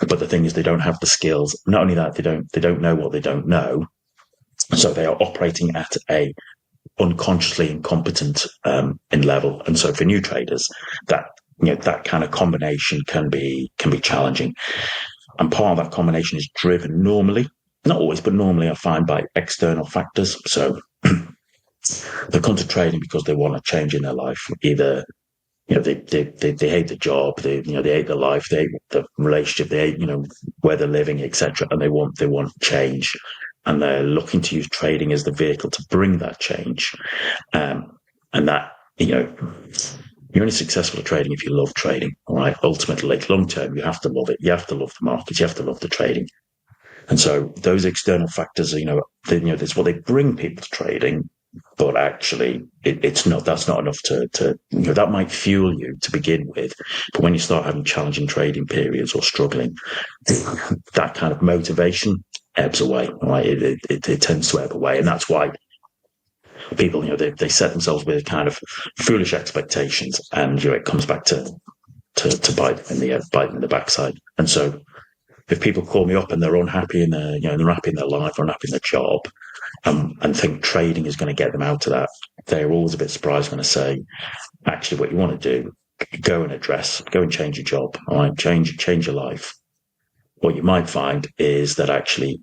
but the thing is they don't have the skills. Not only that, they don't know what they don't know. So they are operating at a unconsciously incompetent in level, and so for new traders, that kind of combination can be challenging. And part of that combination is driven normally, not always, but normally I find by external factors. So they come to trading because they want a change in their life. Either they hate the job, they hate their life, they hate the relationship, they hate where they're living, etc., and they want change, and they're looking to use trading as the vehicle to bring that change. And that you're only successful at trading if you love trading. All right, ultimately, long term, you have to love it. You have to love the markets. You have to love the trading. And so those external factors, that's what they bring people to trading. But actually, it's not. That's not enough to that might fuel you to begin with. But when you start having challenging trading periods or struggling, that kind of motivation ebbs away. Right, it tends to ebb away, and that's why people, they set themselves with kind of foolish expectations, and it comes back to bite them in the backside. And so, if people call me up and they're unhappy and they're happy in their life or unhappy in their job, and think trading is going to get them out of that, they're always a bit surprised when I say, actually, what you want to do, go and change your job, all right, change your life. What you might find is that actually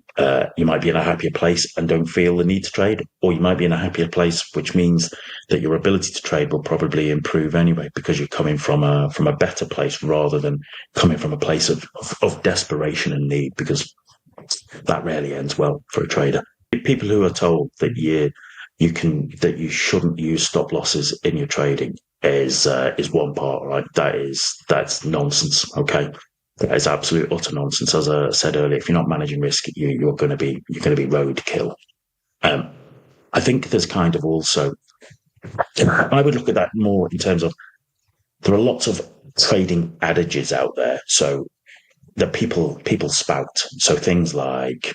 you might be in a happier place and don't feel the need to trade, or you might be in a happier place, which means that your ability to trade will probably improve anyway because you're coming from a better place rather than coming from a place of desperation and need, because that rarely ends well for a trader. People who are told that you shouldn't use stop losses in your trading is one part, right? That's nonsense. Okay, that is absolute utter nonsense. As I said earlier, if you're not managing risk, you're going to be roadkill. I think there's kind of also, I would look at that more in terms of there are lots of trading adages out there. So that people spout. So things like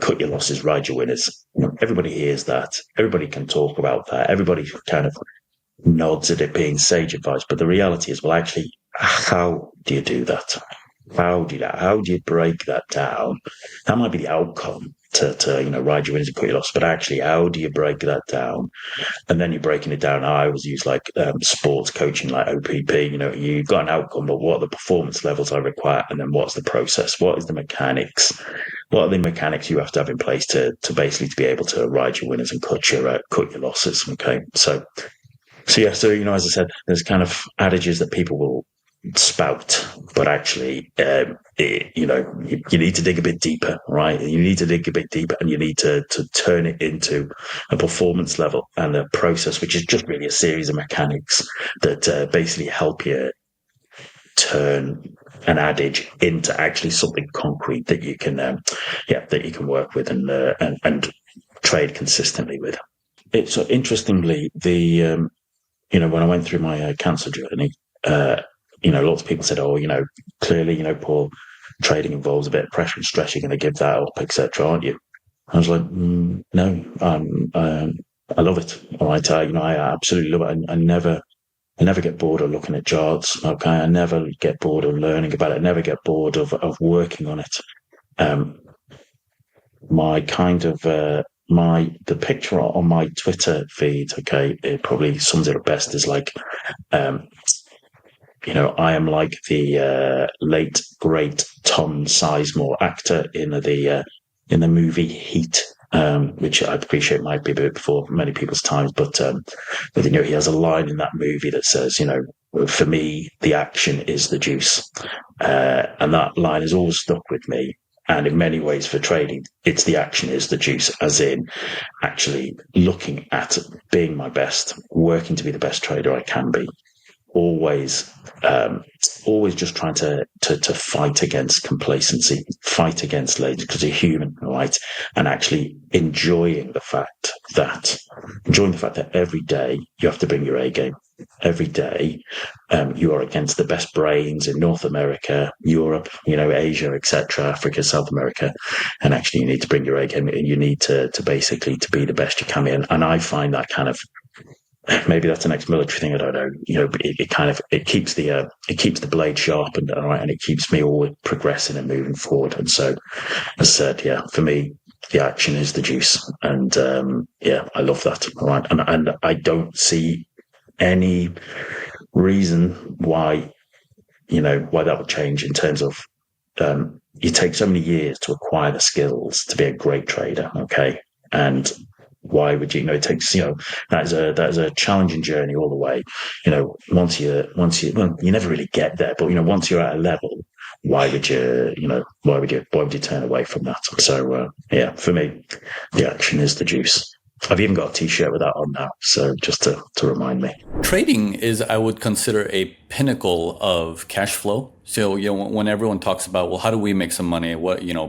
cut your losses, ride your winners. Everybody hears that. Everybody can talk about that. Everybody kind of nods at it being sage advice. But the reality is, well, actually, how do you do that? How do you break that down? That might be the outcome to ride your winners and cut your losses. But actually, how do you break that down? And then you're breaking it down. I always use like sports coaching, like OPP. You've got an outcome, but what are the performance levels I require? And then what's the process? What is the mechanics? What are the mechanics you have to have in place to basically to be able to ride your winners and cut your losses? Okay, so yeah, so as I said, there's kind of adages that people will spout, but actually, you need to dig a bit deeper, right? You need to dig a bit deeper, and you need to turn it into a performance level and a process, which is just really a series of mechanics that basically help you turn an adage into actually something concrete that you can, that you can work with and trade consistently with. It's interestingly when I went through my cancer journey, lots of people said, "Oh, clearly, Paul, trading involves a bit of pressure and stress. You're going to give that up, etc., aren't you?" I was like, "No, I love it. All right, I absolutely love it. I never get bored of looking at charts. Okay, I never get bored of learning about it. I never get bored of working on it. My kind of the picture on my Twitter feed, okay, it probably sums it up best. Is like, I am like the late great Tom Sizemore, actor in the movie Heat. Which I appreciate might be a bit before many people's times, but he has a line in that movie that says, for me, the action is the juice, and that line has always stuck with me. And in many ways, for trading, it's the action is the juice, as in actually looking at being my best, working to be the best trader I can be, always, always just trying to fight against complacency, fight against laziness, because you're human, right? And actually enjoying the fact that every day you have to bring your A game. Every day, you are against the best brains in North America, Europe, Asia, etc., Africa, South America, and actually you need to bring your A game. And you need to basically to be the best you can be. And I find that kind of, maybe that's an ex-military thing. I don't know. It keeps the blade sharp and it keeps me always progressing and moving forward. And so, as I said, yeah, for me, the action is the juice, and yeah, I love that. All right, and I don't see any reason why why that would change in terms of you take so many years to acquire the skills to be a great trader, okay, and why would it takes that is a challenging journey all the way. Once well, you never really get there, but once you're at a level, why would you turn away from that? So yeah, for me, the action is the juice. I've even got a t-shirt with that on now, so just to remind me. Trading is, I would consider, a pinnacle of cash flow. So, when everyone talks about, well, how do we make some money?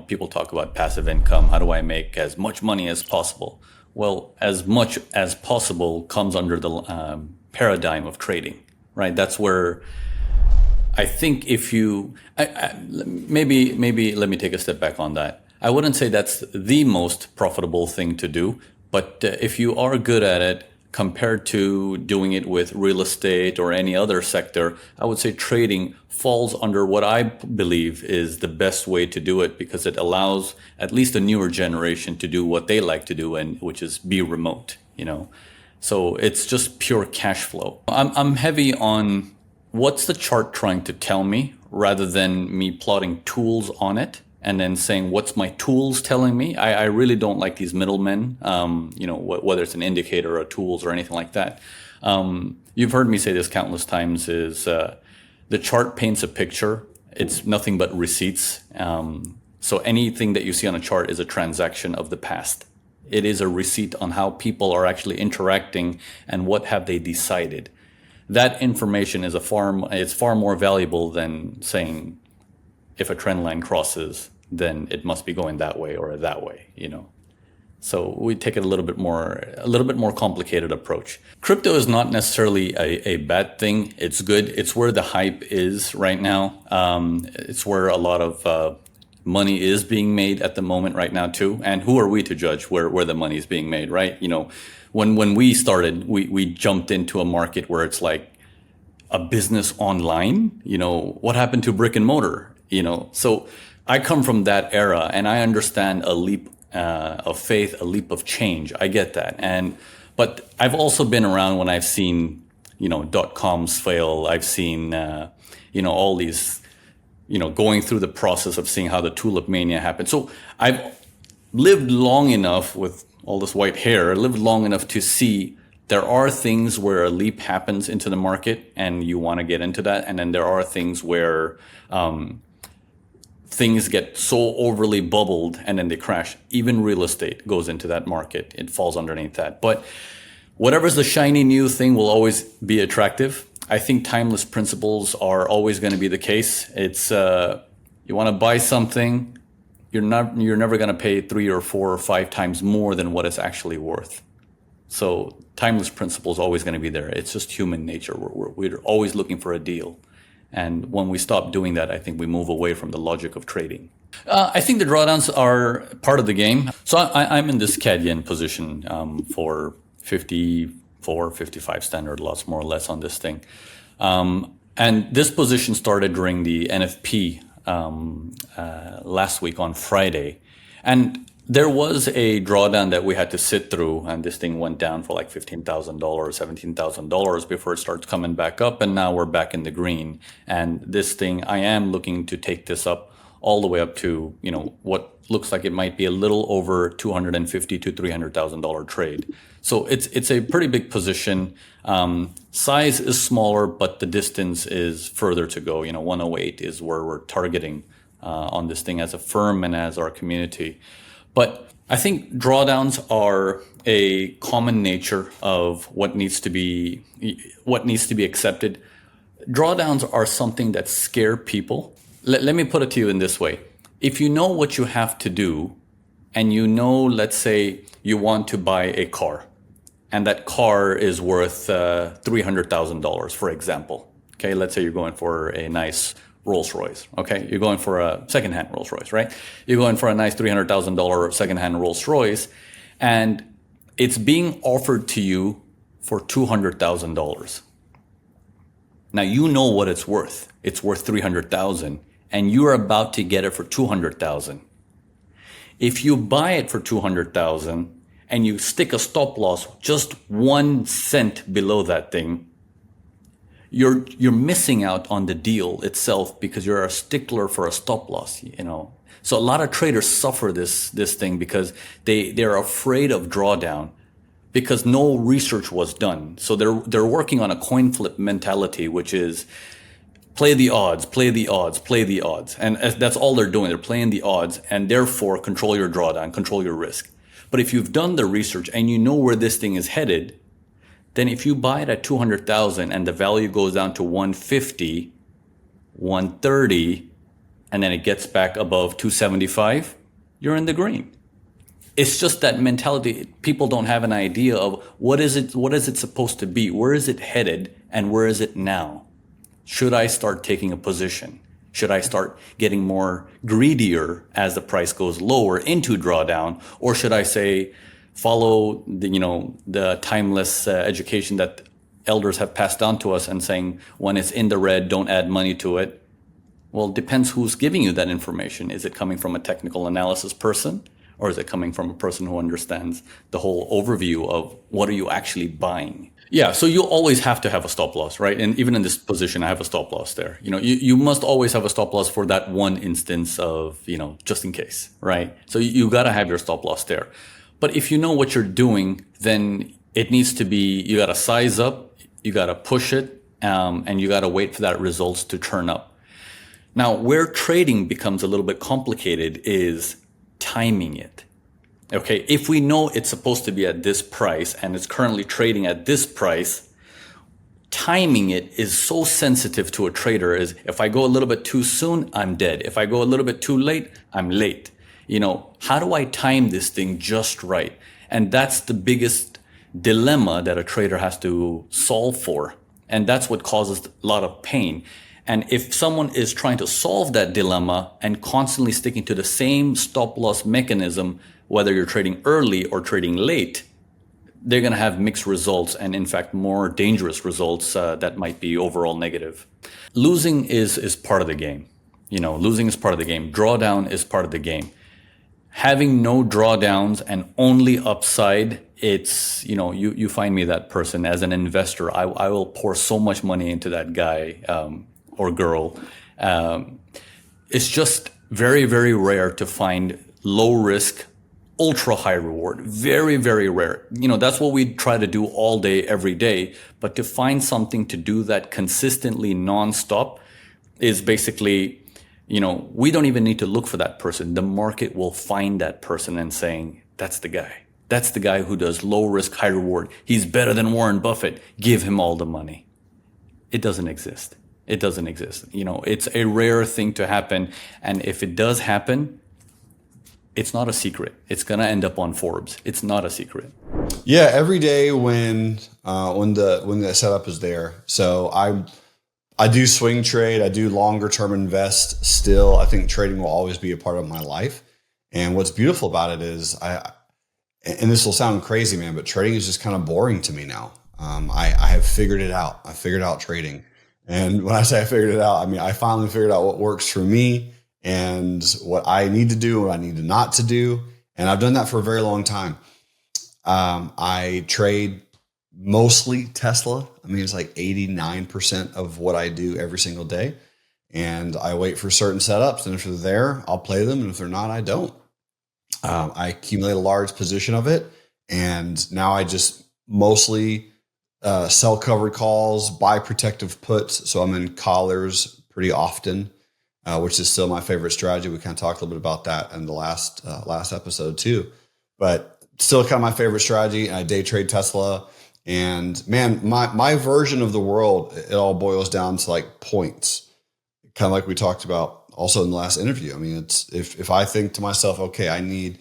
People talk about passive income. How do I make as much money as possible? Well, as much as possible comes under the paradigm of trading, right? That's where I think maybe let me take a step back on that. I wouldn't say that's the most profitable thing to do, but if you are good at it compared to doing it with real estate or any other sector, I would say trading falls under what I believe is the best way to do it, because it allows at least a newer generation to do what they like to do, and which is be remote, So it's just pure cash flow. I'm heavy on what's the chart trying to tell me, rather than me plotting tools on it and then saying, what's my tools telling me? I really don't like these middlemen, whether it's an indicator or tools or anything like that. You've heard me say this countless times, is the chart paints a picture. It's nothing but receipts. So anything that you see on a chart is a transaction of the past. It is a receipt on how people are actually interacting and what have they decided. That information is far more valuable than saying, if a trend line crosses, then it must be going that way or that way, So we take it a little bit more complicated approach. Crypto is not necessarily a bad thing. It's good. It's where the hype is right now. It's where a lot of money is being made at the moment right now too. And who are we to judge where the money is being made, right? When we started, we jumped into a market where it's like a business online. What happened to brick and mortar? So I come from that era, and I understand a leap of faith, a leap of change. I get that. But I've also been around when I've seen, .coms fail. I've seen, all these, going through the process of seeing how the tulip mania happened. So I've lived long enough with all this white hair, lived long enough to see there are things where a leap happens into the market and you want to get into that. And then there are things where things get so overly bubbled and then they crash. Even real estate goes into that market. It falls underneath that. But whatever's the shiny new thing will always be attractive. I think timeless principles are always going to be the case. It's you want to buy something, you're never going to pay 3 or 4 or 5 times more than what it's actually worth. So timeless principle is always going to be there. It's just human nature. We're always looking for a deal. And when we stop doing that, I think we move away from the logic of trading. I think the drawdowns are part of the game. So I'm in this CAD-yen position for 54, 55 standard lots, more or less, on this thing. And this position started during the NFP last week on Friday. And there was a drawdown that we had to sit through, and this thing went down for like $15,000, $17,000 before it starts coming back up, and now we're back in the green. And this thing, I am looking to take this up all the way up to, what looks like it might be a little over $250,000 to $300,000 trade. So it's a pretty big position. Size is smaller, but the distance is further to go. 108 is where we're targeting on this thing as a firm and as our community. But I think drawdowns are a common nature of what needs to be accepted. Drawdowns are something that scare people. Let me put it to you in this way. If you know what you have to do, and you know, let's say you want to buy a car, and that car is worth $300,000, for example. Okay, let's say you're going for a nice Rolls Royce. Okay, you're going for a secondhand Rolls Royce, right? You're going for a nice $300,000 secondhand Rolls Royce, and it's being offered to you for $200,000. Now you know what it's worth. It's worth $300,000, and you're about to get it for $200,000. If you buy it for $200,000 and you stick a stop loss just 1 cent below that thing, you're missing out on the deal itself because you're a stickler for a stop loss, you know. So a lot of traders suffer this thing because they're afraid of drawdown because no research was done. So they're working on a coin flip mentality, which is play the odds, play the odds, play the odds. And that's all they're doing. They're playing the odds, and therefore control your drawdown, control your risk. But if you've done the research and you know where this thing is headed, then if you buy it at 200,000 and the value goes down to 150, 130, and then it gets back above 275, you're in the green. It's just that mentality. People don't have an idea of what is it supposed to be? Where is it headed? And where is it now? Should I start taking a position? Should I start getting more greedier as the price goes lower into drawdown? Or should I say, follow the timeless education that elders have passed down to us and saying, when it's in the red, don't add money to it? Well, it depends who's giving you that information. Is it coming from a technical analysis person? Or is it coming from a person who understands the whole overview of what are you actually buying? Yeah, so you always have to have a stop loss, right? And even in this position, I have a stop loss there. You must always have a stop loss for that one instance of, just in case, right? So you got to have your stop loss there. But if you know what you're doing, then it needs to be, you got to size up, you got to push it, and you got to wait for that results to turn up. Now, where trading becomes a little bit complicated is timing it. Okay, if we know it's supposed to be at this price and it's currently trading at this price, timing it is so sensitive to a trader. Is if I go a little bit too soon, I'm dead. If I go a little bit too late, I'm late. How do I time this thing just right? And that's the biggest dilemma that a trader has to solve for. And that's what causes a lot of pain. And if someone is trying to solve that dilemma and constantly sticking to the same stop loss mechanism, whether you're trading early or trading late, they're going to have mixed results and, in fact, more dangerous results that might be overall negative. Losing is part of the game. Losing is part of the game. Drawdown is part of the game. Having no drawdowns and only upside, it's, you find me that person. As an investor, I will pour so much money into that guy or girl. It's just very, very rare to find low risk, ultra high reward. Very, very rare. That's what we try to do all day, every day. But to find something to do that consistently nonstop is basically, we don't even need to look for that person. The market will find that person and saying, that's the guy. That's the guy who does low risk, high reward. He's better than Warren Buffett. Give him all the money. It doesn't exist. It doesn't exist. It's a rare thing to happen. And if it does happen, it's not a secret. It's going to end up on Forbes. It's not a secret. Yeah, every day when the setup is there. So I do swing trade. I do longer term invest still. I think trading will always be a part of my life. And what's beautiful about it is and this will sound crazy, man, but trading is just kind of boring to me now. I have figured it out. I figured out trading. And when I say I figured it out, I mean, I finally figured out what works for me and what I need to do, what I need not to do. And I've done that for a very long time. I trade mostly Tesla. I mean, it's like 89% of what I do every single day. And I wait for certain setups. And if they're there, I'll play them. And if they're not, I don't. I accumulate a large position of it. And now I just mostly sell covered calls, buy protective puts. So I'm in collars pretty often. Which is still my favorite strategy. We kind of talked a little bit about that in the last episode too, but still kind of my favorite strategy. And I day trade Tesla And man, my version of the world, it all boils down to like points, kind of like we talked about also in the last interview. I mean, it's if I think to myself, okay, I need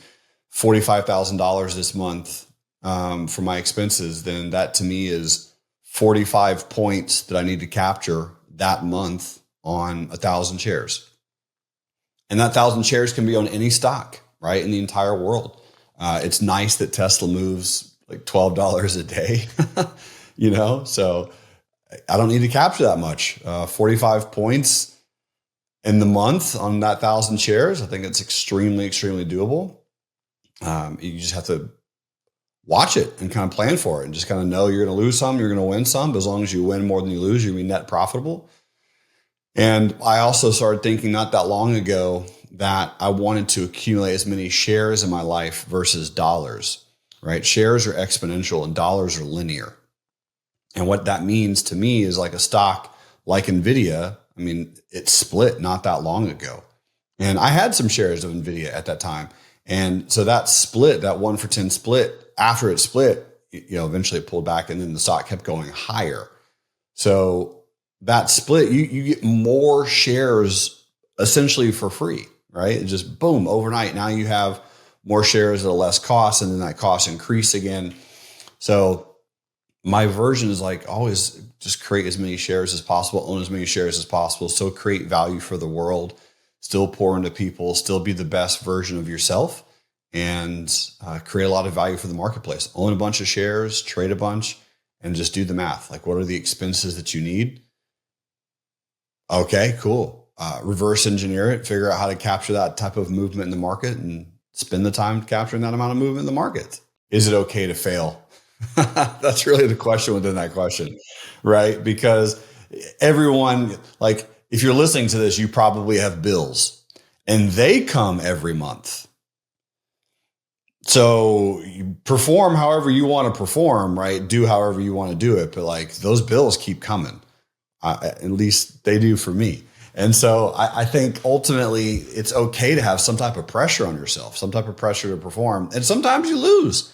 $45,000 this month for my expenses, then that to me is 45 points that I need to capture that month on 1,000 shares. And that 1,000 shares can be on any stock, right, in the entire world. It's nice that Tesla moves like $12 a day, so I don't need to capture that much. 45 points in the month on that 1,000 shares. I think it's extremely, extremely doable. You just have to watch it and kind of plan for it and just kind of know you're going to lose some, you're going to win some, but as long as you win more than you lose, you're going to be net profitable. And I also started thinking not that long ago that I wanted to accumulate as many shares in my life versus dollars. Right? Shares are exponential and dollars are linear. And what that means to me is like a stock like NVIDIA. I mean, it split not that long ago. And I had some shares of NVIDIA at that time. And so that split, that 1-for-10 split, after it split, eventually it pulled back and then the stock kept going higher. So that split, you get more shares essentially for free, right? It just boom, overnight. Now you have more shares at a less cost, and then that cost increase again. So my version is like always just create as many shares as possible, own as many shares as possible, still create value for the world, still pour into people, still be the best version of yourself, and create a lot of value for the marketplace. Own a bunch of shares, trade a bunch, and just do the math. Like, what are the expenses that you need? Okay, cool. Reverse engineer it, figure out how to capture that type of movement in the market, and spend the time capturing that amount of movement in the market. Is it okay to fail? That's really the question within that question, right? Because everyone, like, if you're listening to this, you probably have bills and they come every month. So you perform however you want to perform, right? Do however you want to do it. But like those bills keep coming. At least they do for me. And so I think ultimately it's okay to have some type of pressure on yourself, some type of pressure to perform. And sometimes you lose.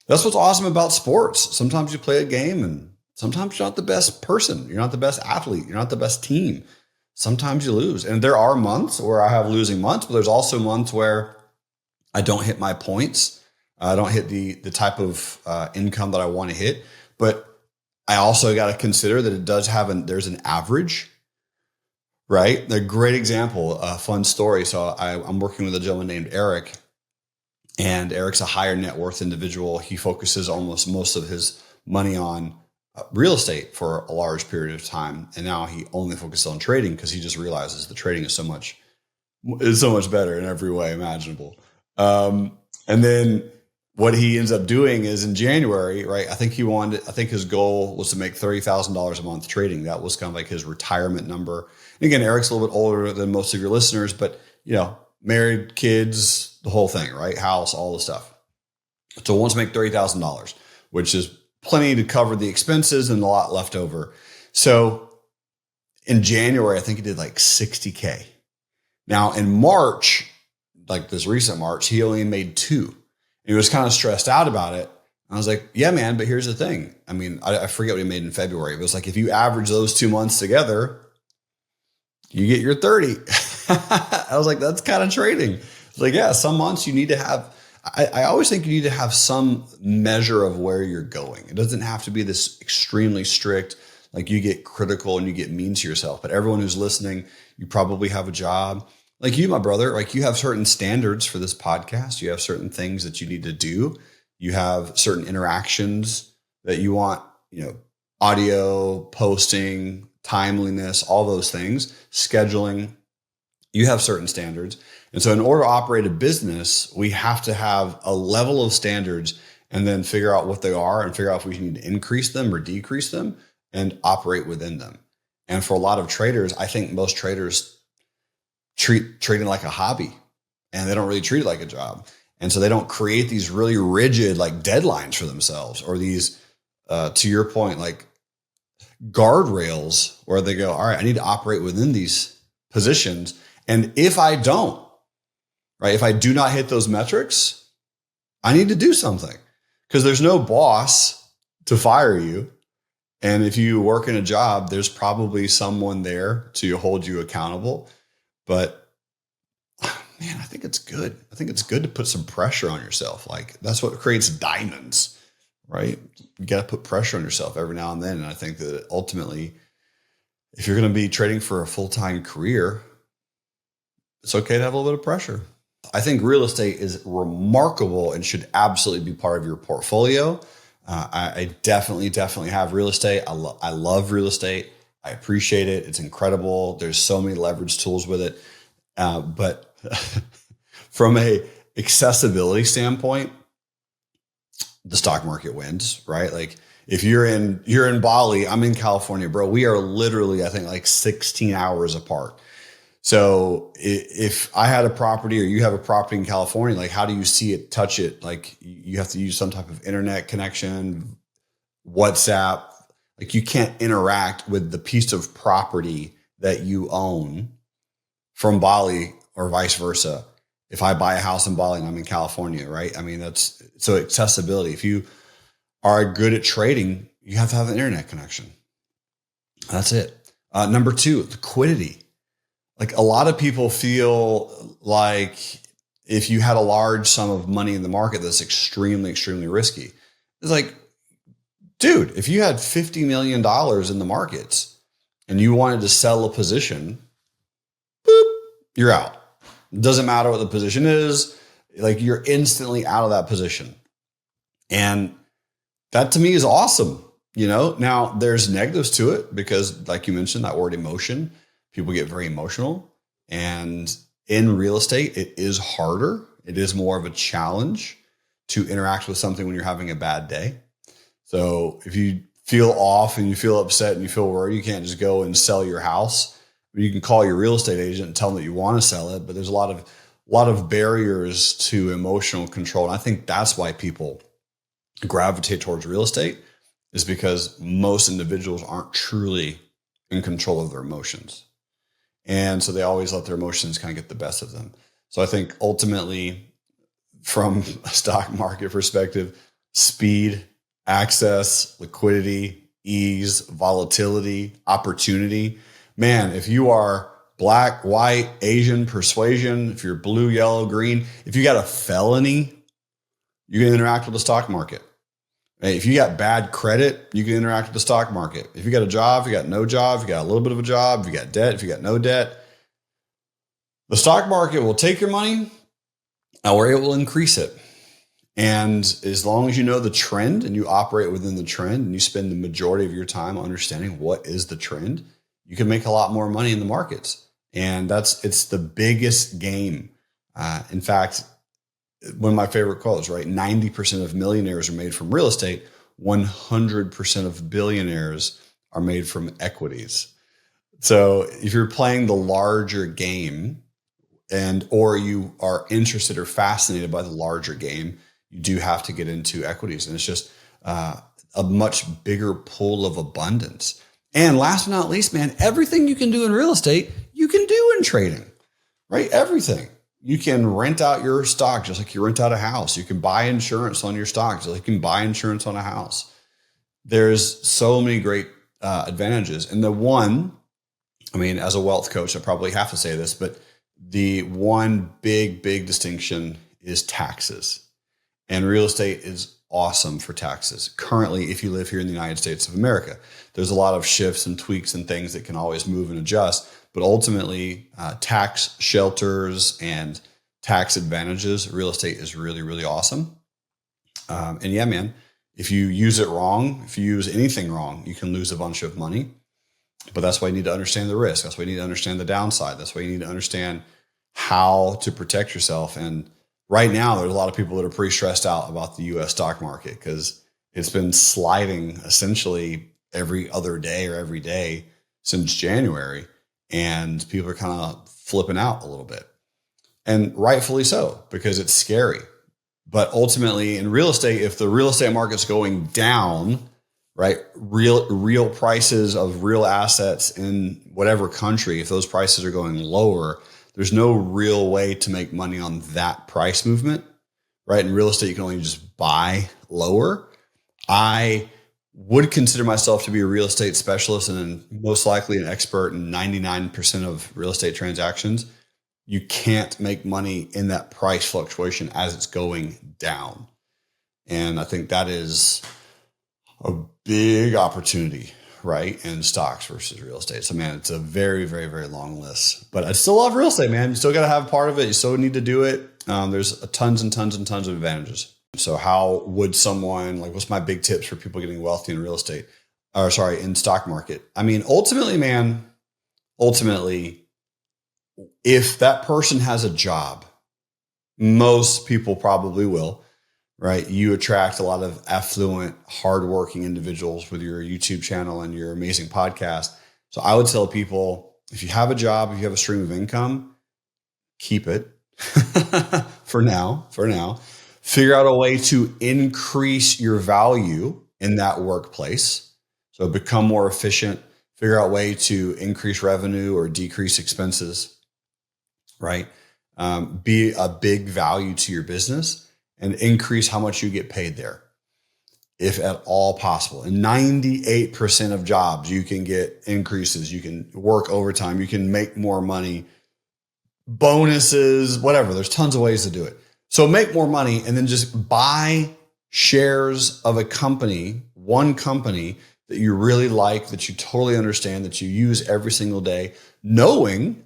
That's what's awesome about sports. Sometimes you play a game and sometimes you're not the best person. You're not the best athlete. You're not the best team. Sometimes you lose. And there are months where I have losing months, but there's also months where I don't hit my points. I don't hit the type of income that I want to hit. But I also got to consider that it does have there's an average. Right? A great example, a fun story. So I'm working with a gentleman named Eric, and Eric's a higher net worth individual. He focuses almost most of his money on real estate for a large period of time. And now he only focuses on trading because he just realizes the trading is so much better in every way imaginable. And then what he ends up doing is in January, right? I think his goal was to make $30,000 a month trading. That was kind of like his retirement number. And again, Eric's a little bit older than most of your listeners, but married, kids, the whole thing, right? House, all the stuff. So wants to make $30,000, which is plenty to cover the expenses and a lot left over. So in January, I think he did like 60K. Now in March, like this recent March, he only made 2. He was kind of stressed out about it. I was like, yeah, man, but here's the thing. I mean, I forget what he made in February. It was like, if you average those 2 months together, you get your 30. I was like, that's kind of trading. It's like, yeah, some months you need to have, I always think you need to have some measure of where you're going. It doesn't have to be this extremely strict, like you get critical and you get mean to yourself. But everyone who's listening, you probably have a job. Like you, my brother, like you have certain standards for this podcast. You have certain things that you need to do. You have certain interactions that you want, audio, posting, timeliness, all those things, scheduling. You have certain standards. And so in order to operate a business, we have to have a level of standards and then figure out what they are and figure out if we need to increase them or decrease them and operate within them. And for a lot of traders, I think most traders treat trading like a hobby and they don't really treat it like a job. And so they don't create these really rigid like deadlines for themselves or these, to your point, like guardrails where they go, all right, I need to operate within these positions. And if I don't, right, if I do not hit those metrics, I need to do something because there's no boss to fire you. And if you work in a job, there's probably someone there to hold you accountable. But man, I think it's good. I think it's good to put some pressure on yourself. Like that's what creates diamonds, right? You got to put pressure on yourself every now and then. And I think that ultimately, if you're going to be trading for a full-time career, it's okay to have a little bit of pressure. I think real estate is remarkable and should absolutely be part of your portfolio. I definitely have real estate. I love real estate. I appreciate it. It's incredible. There's so many leverage tools with it. But from a accessibility standpoint, the stock market wins, right? Like if you're in Bali, I'm in California, bro. We are literally, I think, like 16 hours apart. So if I had a property or you have a property in California, like how do you see it, touch it? Like you have to use some type of internet connection, WhatsApp. Like you can't interact with the piece of property that you own from Bali or vice versa. If I buy a house in Bali and I'm in California, right? I mean, that's so accessibility. If you are good at trading, you have to have an internet connection. That's it. Number 2, liquidity. Like a lot of people feel like if you had a large sum of money in the market, that's extremely, extremely risky. It's like, dude, if you had $50 million in the markets and you wanted to sell a position, boop, you're out. It doesn't matter what the position is. Like you're instantly out of that position. And that to me is awesome. You know, now there's negatives to it because like you mentioned, that word emotion, people get very emotional. And in real estate, it is harder. It is more of a challenge to interact with something when you're having a bad day. So if you feel off and you feel upset and you feel worried, you can't just go and sell your house. You can call your real estate agent and tell them that you want to sell it, but there's a lot of barriers to emotional control. And I think that's why people gravitate towards real estate, is because most individuals aren't truly in control of their emotions. And so they always let their emotions kind of get the best of them. So I think ultimately, from a stock market perspective, speed, access, liquidity, ease, volatility, opportunity. Man, if you are black, white, Asian, persuasion, if you're blue, yellow, green, if you got a felony, you can interact with the stock market. If you got bad credit, you can interact with the stock market. If you got a job, if you got no job, if you got a little bit of a job, if you got debt, if you got no debt, the stock market will take your money or it will increase it. And as long as you know the trend and you operate within the trend and you spend the majority of your time understanding what is the trend, you can make a lot more money in the markets. And it's the biggest game. In fact, one of my favorite quotes, right? 90% of millionaires are made from real estate. 100% of billionaires are made from equities. So if you're playing the larger game or you are interested or fascinated by the larger game, you do have to get into equities. And it's just a much bigger pool of abundance. And last but not least, man, everything you can do in real estate, you can do in trading, right? Everything. You can rent out your stock just like you rent out a house. You can buy insurance on your stock just like you can buy insurance on a house. There's so many great advantages. And the one, I mean, as a wealth coach, I probably have to say this, but the one big distinction is taxes. And real estate is awesome for taxes. Currently, if you live here in the United States of America, there's a lot of shifts and tweaks and things that can always move and adjust. But ultimately, tax shelters and tax advantages, real estate is really, really awesome. And yeah, man, if you use it wrong, if you use anything wrong, you can lose a bunch of money. But that's why you need to understand the risk. That's why you need to understand the downside. That's why you need to understand how to protect yourself. And right now, there's a lot of people that are pretty stressed out about the U.S. stock market because it's been sliding essentially every other day or every day since January. And people are kind of flipping out a little bit, and rightfully so, because it's scary. But ultimately in real estate, if the real estate market's going down, right, real prices of real assets in whatever country, if those prices are going lower, there's no real way to make money on that price movement, right? In real estate, you can only just buy lower. I would consider myself to be a real estate specialist and most likely an expert in 99% of real estate transactions, you can't make money in that price fluctuation as it's going down. And I think that is a big opportunity, right? In stocks versus real estate. So man, it's a very, very, very long list, but I still love real estate, man. You still got to have part of it. You still need to do it. There's tons and tons and tons of advantages. So how would someone, like, what's my big tips for people getting wealthy in real estate, in stock market? I mean, ultimately, if that person has a job, most people probably will, right? You attract a lot of affluent, hardworking individuals with your YouTube channel and your amazing podcast. So I would tell people, if you have a job, if you have a stream of income, keep it for now. Figure out a way to increase your value in that workplace. So become more efficient, figure out a way to increase revenue or decrease expenses, right? Be a big value to your business and increase how much you get paid there, if at all possible. In 98% of jobs, you can get increases. You can work overtime. You can make more money, bonuses, whatever. There's tons of ways to do it. So make more money and then just buy shares of a company, one company that you really like, that you totally understand, that you use every single day, knowing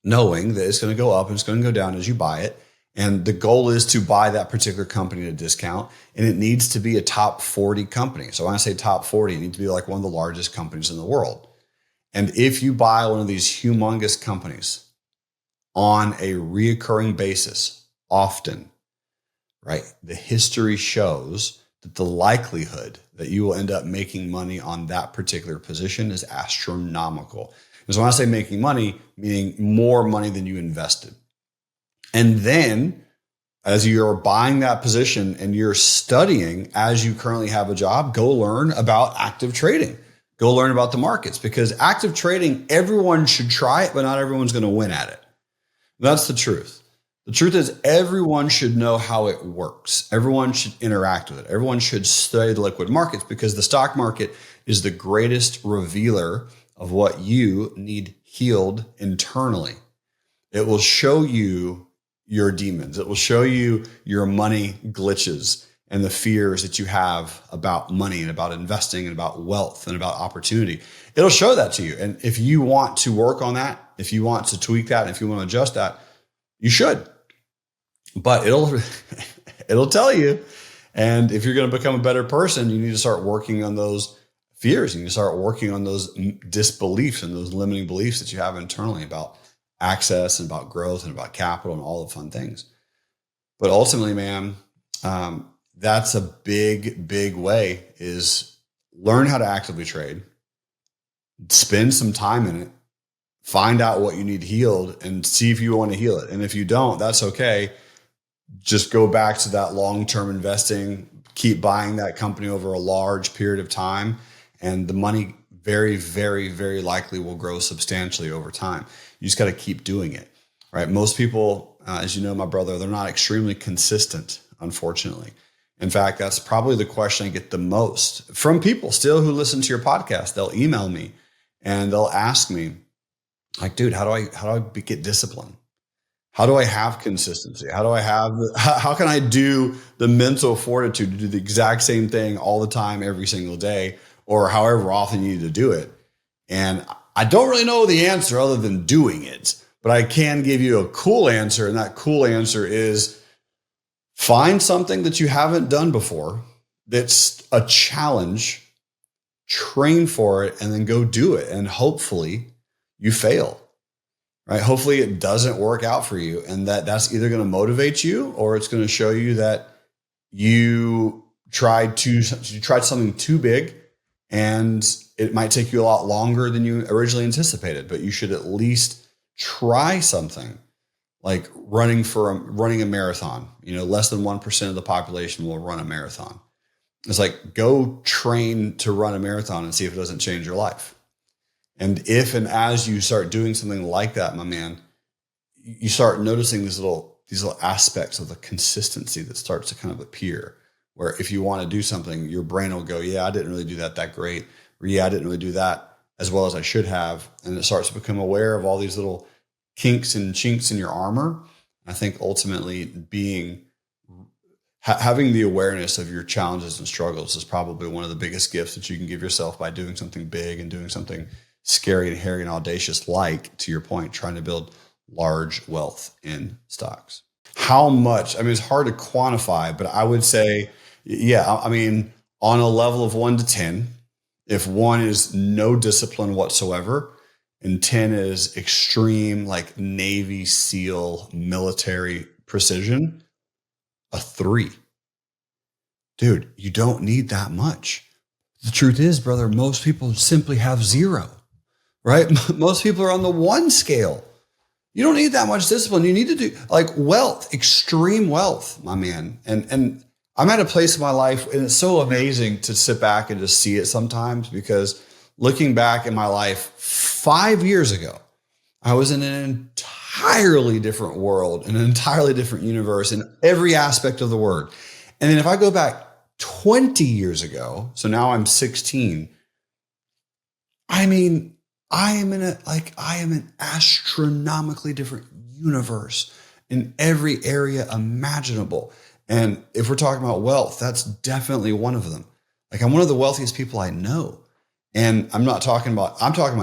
that it's going to go up and it's going to go down as you buy it. And the goal is to buy that particular company at a discount, and it needs to be a top 40 company. So when I say top 40, it needs to be like one of the largest companies in the world. And if you buy one of these humongous companies on a reoccurring basis, often, right, the history shows that the likelihood that you will end up making money on that particular position is astronomical. And so when I say making money, meaning more money than you invested. And then as you're buying that position and you're studying as you currently have a job, go learn about active trading. Go learn about the markets, because active trading, everyone should try it, but not everyone's going to win at it. That's the truth. The truth is everyone should know how it works. Everyone should interact with it. Everyone should study the liquid markets, because the stock market is the greatest revealer of what you need healed internally. It will show you your demons. It will show you your money glitches and the fears that you have about money and about investing and about wealth and about opportunity. It'll show that to you. And if you want to work on that, if you want to tweak that, if you want to adjust that, you should. But it'll tell you. And if you're going to become a better person, you need to start working on those fears. You need to start working on those disbeliefs and those limiting beliefs that you have internally about access and about growth and about capital and all the fun things. But ultimately, man, that's a big, big way, is learn how to actively trade, spend some time in it, find out what you need healed, and see if you want to heal it. And if you don't, that's okay. Just go back to that long-term investing, keep buying that company over a large period of time, and the money very, very, very likely will grow substantially over time. You just got to keep doing it, right? Most people, as you know, my brother, they're not extremely consistent, unfortunately. In fact, that's probably the question I get the most from people still who listen to your podcast. They'll email me and they'll ask me, like, dude, how do I get discipline? How do I have consistency? How can I do the mental fortitude to do the exact same thing all the time, every single day, or however often you need to do it? And I don't really know the answer other than doing it, but I can give you a cool answer. And that cool answer is find something that you haven't done before that's a challenge, train for it, and then go do it. And hopefully you fail, right? Hopefully it doesn't work out for you, and that's either going to motivate you or it's going to show you that you tried something too big, and it might take you a lot longer than you originally anticipated. But you should at least try something like running a marathon. Less than 1% of the population will run a marathon. It's like, go train to run a marathon and see if it doesn't change your life. And if and as you start doing something like that, my man, you start noticing these little aspects of the consistency that starts to kind of appear, where if you want to do something, your brain will go, yeah, I didn't really do that great. Or yeah, I didn't really do that as well as I should have. And it starts to become aware of all these little kinks and chinks in your armor. I think ultimately having the awareness of your challenges and struggles is probably one of the biggest gifts that you can give yourself by doing something big and doing something scary and hairy and audacious, like, to your point, trying to build large wealth in stocks. How much? I mean, it's hard to quantify, but I would say, yeah, I mean, on a level of 1 to 10, if 1 is no discipline whatsoever, and 10 is extreme, like Navy SEAL military precision, a 3. Dude, you don't need that much. The truth is, brother, most people simply have 0, right? Most people are on the 1 scale. You don't need that much discipline. You need to do like wealth, extreme wealth, my man. And I'm at a place in my life, and it's so amazing to sit back and just see it sometimes, because looking back in my life 5 years ago, I was in an entirely different world, an entirely different universe in every aspect of the word. And then if I go back 20 years ago, so now I'm 16, I mean, I am an astronomically different universe in every area imaginable. And if we're talking about wealth, that's definitely one of them. Like, I'm one of the wealthiest people I know. And I'm talking about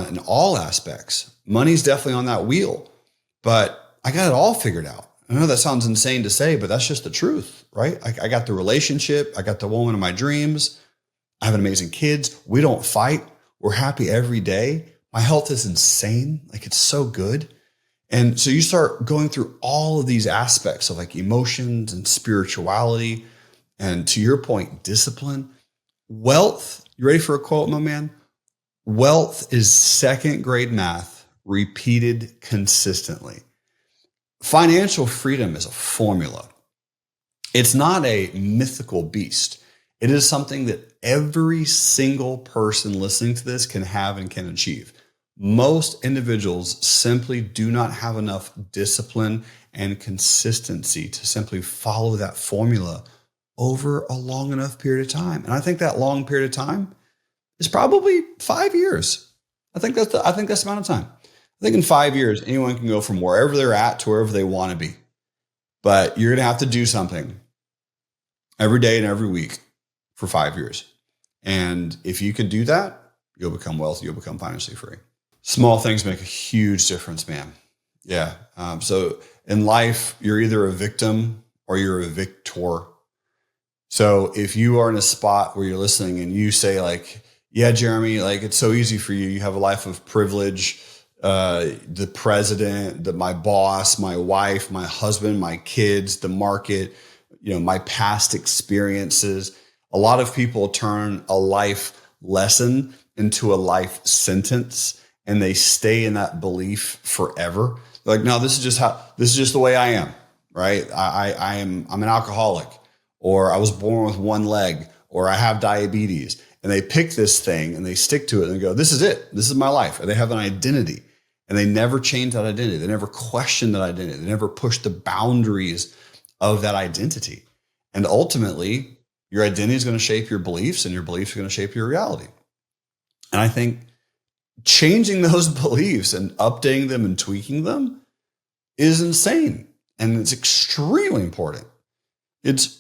in all aspects. Money's definitely on that wheel, but I got it all figured out. I know that sounds insane to say, but that's just the truth, right? I got the relationship. I got the woman of my dreams. I have amazing kids. We don't fight. We're happy every day. My health is insane. Like, it's so good. And so you start going through all of these aspects of like emotions and spirituality. And to your point, discipline, wealth. You ready for a quote, my man? Wealth is 2nd grade math repeated consistently. Financial freedom is a formula. It's not a mythical beast. It is something that every single person listening to this can have and can achieve. Most individuals simply do not have enough discipline and consistency to simply follow that formula over a long enough period of time. And I think that long period of time is probably 5 years. I think that's the amount of time. I think in 5 years, anyone can go from wherever they're at to wherever they want to be. But you're going to have to do something every day and every week for 5 years. And if you can do that, you'll become wealthy. You'll become financially free. Small things make a huge difference, man. Yeah. So in life, you're either a victim or you're a victor. So if you are in a spot where you're listening and you say like, yeah, Jerremy, like, it's so easy for you. You have a life of privilege. The president, my boss, my wife, my husband, my kids, the market, my past experiences. A lot of people turn a life lesson into a life sentence, and they stay in that belief forever. Like, no, this is just the way I am, right? I'm an alcoholic, or I was born with one leg, or I have diabetes. And they pick this thing and they stick to it and they go, this is it. This is my life. And they have an identity, and they never change that identity. They never question that identity. They never push the boundaries of that identity. And ultimately, your identity is going to shape your beliefs, and your beliefs are going to shape your reality. And I think changing those beliefs and updating them and tweaking them is insane. And it's extremely important. It's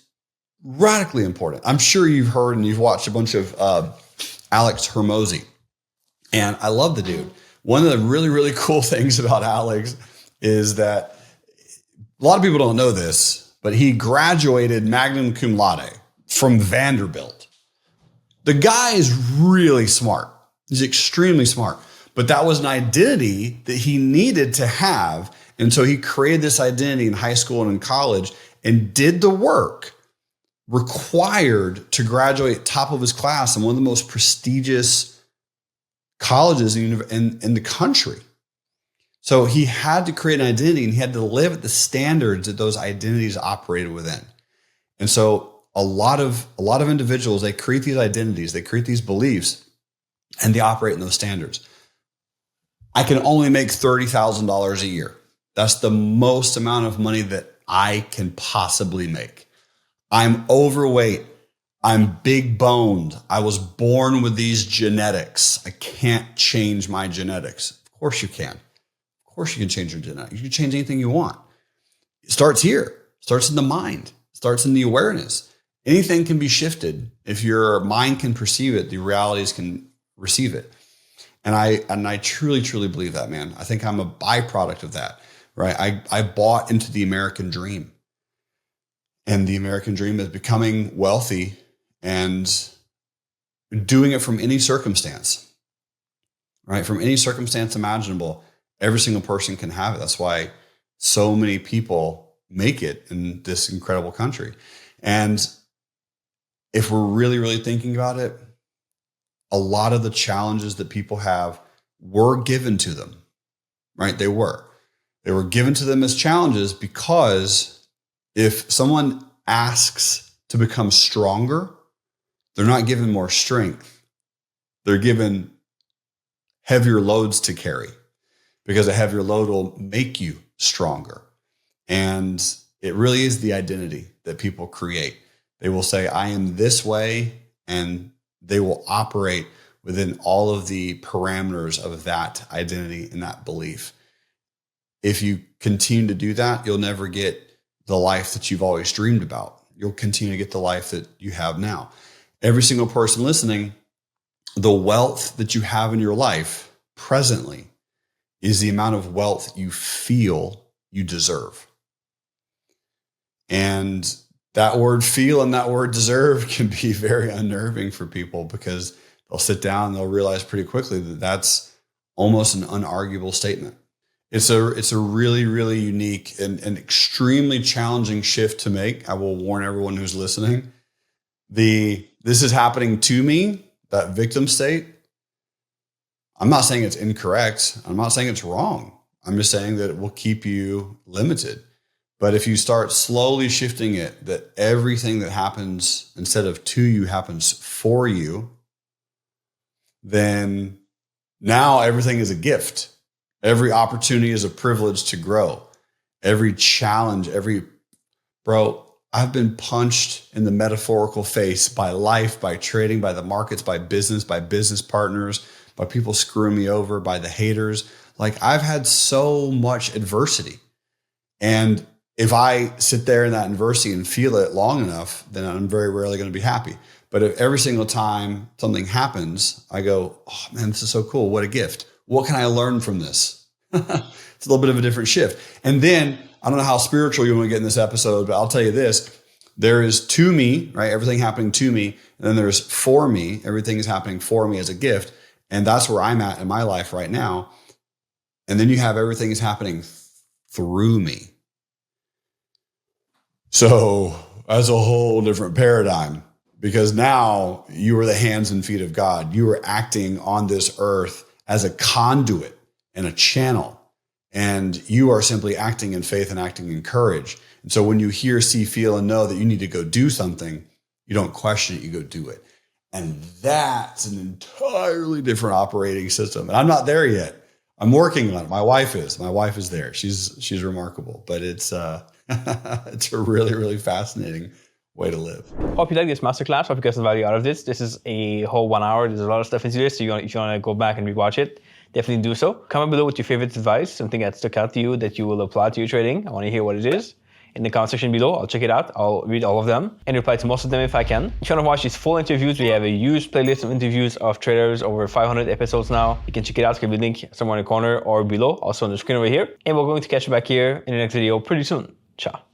radically important. I'm sure you've heard and you've watched a bunch of Alex Hormozi. And I love the dude. One of the really, really cool things about Alex is that a lot of people don't know this, but he graduated magna cum laude from Vanderbilt. The guy is really smart. He's extremely smart. But that was an identity that he needed to have. And so he created this identity in high school and in college and did the work required to graduate top of his class in one of the most prestigious colleges in the country. So he had to create an identity, and he had to live at the standards that those identities operated within. And so a lot of individuals, they create these identities, they create these beliefs, and they operate in those standards. I can only make $30,000 a year. That's the most amount of money that I can possibly make. I'm overweight. I'm big boned. I was born with these genetics. I can't change my genetics. Of course you can. Of course you can change your genetics. You can change anything you want. It starts here. It starts in the mind. It starts in the awareness. Anything can be shifted. If your mind can perceive it, the realities can receive it. And I truly, truly believe that, man. I think I'm a byproduct of that, right? I bought into the American dream. And the American dream is becoming wealthy and doing it from any circumstance, right? From any circumstance imaginable, every single person can have it. That's why so many people make it in this incredible country. And if we're really, really thinking about it, a lot of the challenges that people have were given to them, right? They were given to them as challenges because if someone asks to become stronger, they're not given more strength. They're given heavier loads to carry because a heavier load will make you stronger. And it really is the identity that people create. They will say, I am this way, and they will operate within all of the parameters of that identity and that belief. If you continue to do that, you'll never get the life that you've always dreamed about. You'll continue to get the life that you have now. Every single person listening, the wealth that you have in your life presently is the amount of wealth you feel you deserve. And that word feel and that word deserve can be very unnerving for people because they'll sit down and they'll realize pretty quickly that that's almost an unarguable statement. It's a really, really unique and extremely challenging shift to make. I will warn everyone who's listening. This is happening to me, that victim state. I'm not saying it's incorrect. I'm not saying it's wrong. I'm just saying that it will keep you limited. But if you start slowly shifting it, that everything that happens instead of to you happens for you, then now everything is a gift. Every opportunity is a privilege to grow. Every challenge, I've been punched in the metaphorical face by life, by trading, by the markets, by business partners, by people screwing me over, by the haters. Like I've had so much adversity. And if I sit there in that adversity and feel it long enough, then I'm very rarely going to be happy. But if every single time something happens, I go, oh man, this is so cool. What a gift. What can I learn from this? It's a little bit of a different shift. And then I don't know how spiritual you want to get in this episode, but I'll tell you this. There is to me, right? Everything happening to me. And then there's for me. Everything is happening for me as a gift. And that's where I'm at in my life right now. And then you have everything is happening through me. So that's a whole different paradigm because now you are the hands and feet of God. You are acting on this earth as a conduit and a channel. And you are simply acting in faith and acting in courage. And so when you hear, see, feel, and know that you need to go do something, you don't question it, you go do it. And that's an entirely different operating system. And I'm not there yet. I'm working on it. My wife is. My wife is there. She's remarkable. But it's it's a really, really fascinating way to live. Hope you like this masterclass. Hope you get some value out of this. This is a whole 1 hour. There's a lot of stuff into this. So if you want to go back and rewatch it, definitely do so. Comment below with your favorite advice, something that stuck out to you that you will apply to your trading. I want to hear what it is. In the comment section below, I'll check it out. I'll read all of them and reply to most of them if I can. If you want to watch these full interviews, we have a huge playlist of interviews of traders, over 500 episodes now. You can check it out. There'll be a link somewhere in the corner or below, also on the screen over here. And we're going to catch you back here in the next video pretty soon. Ciao.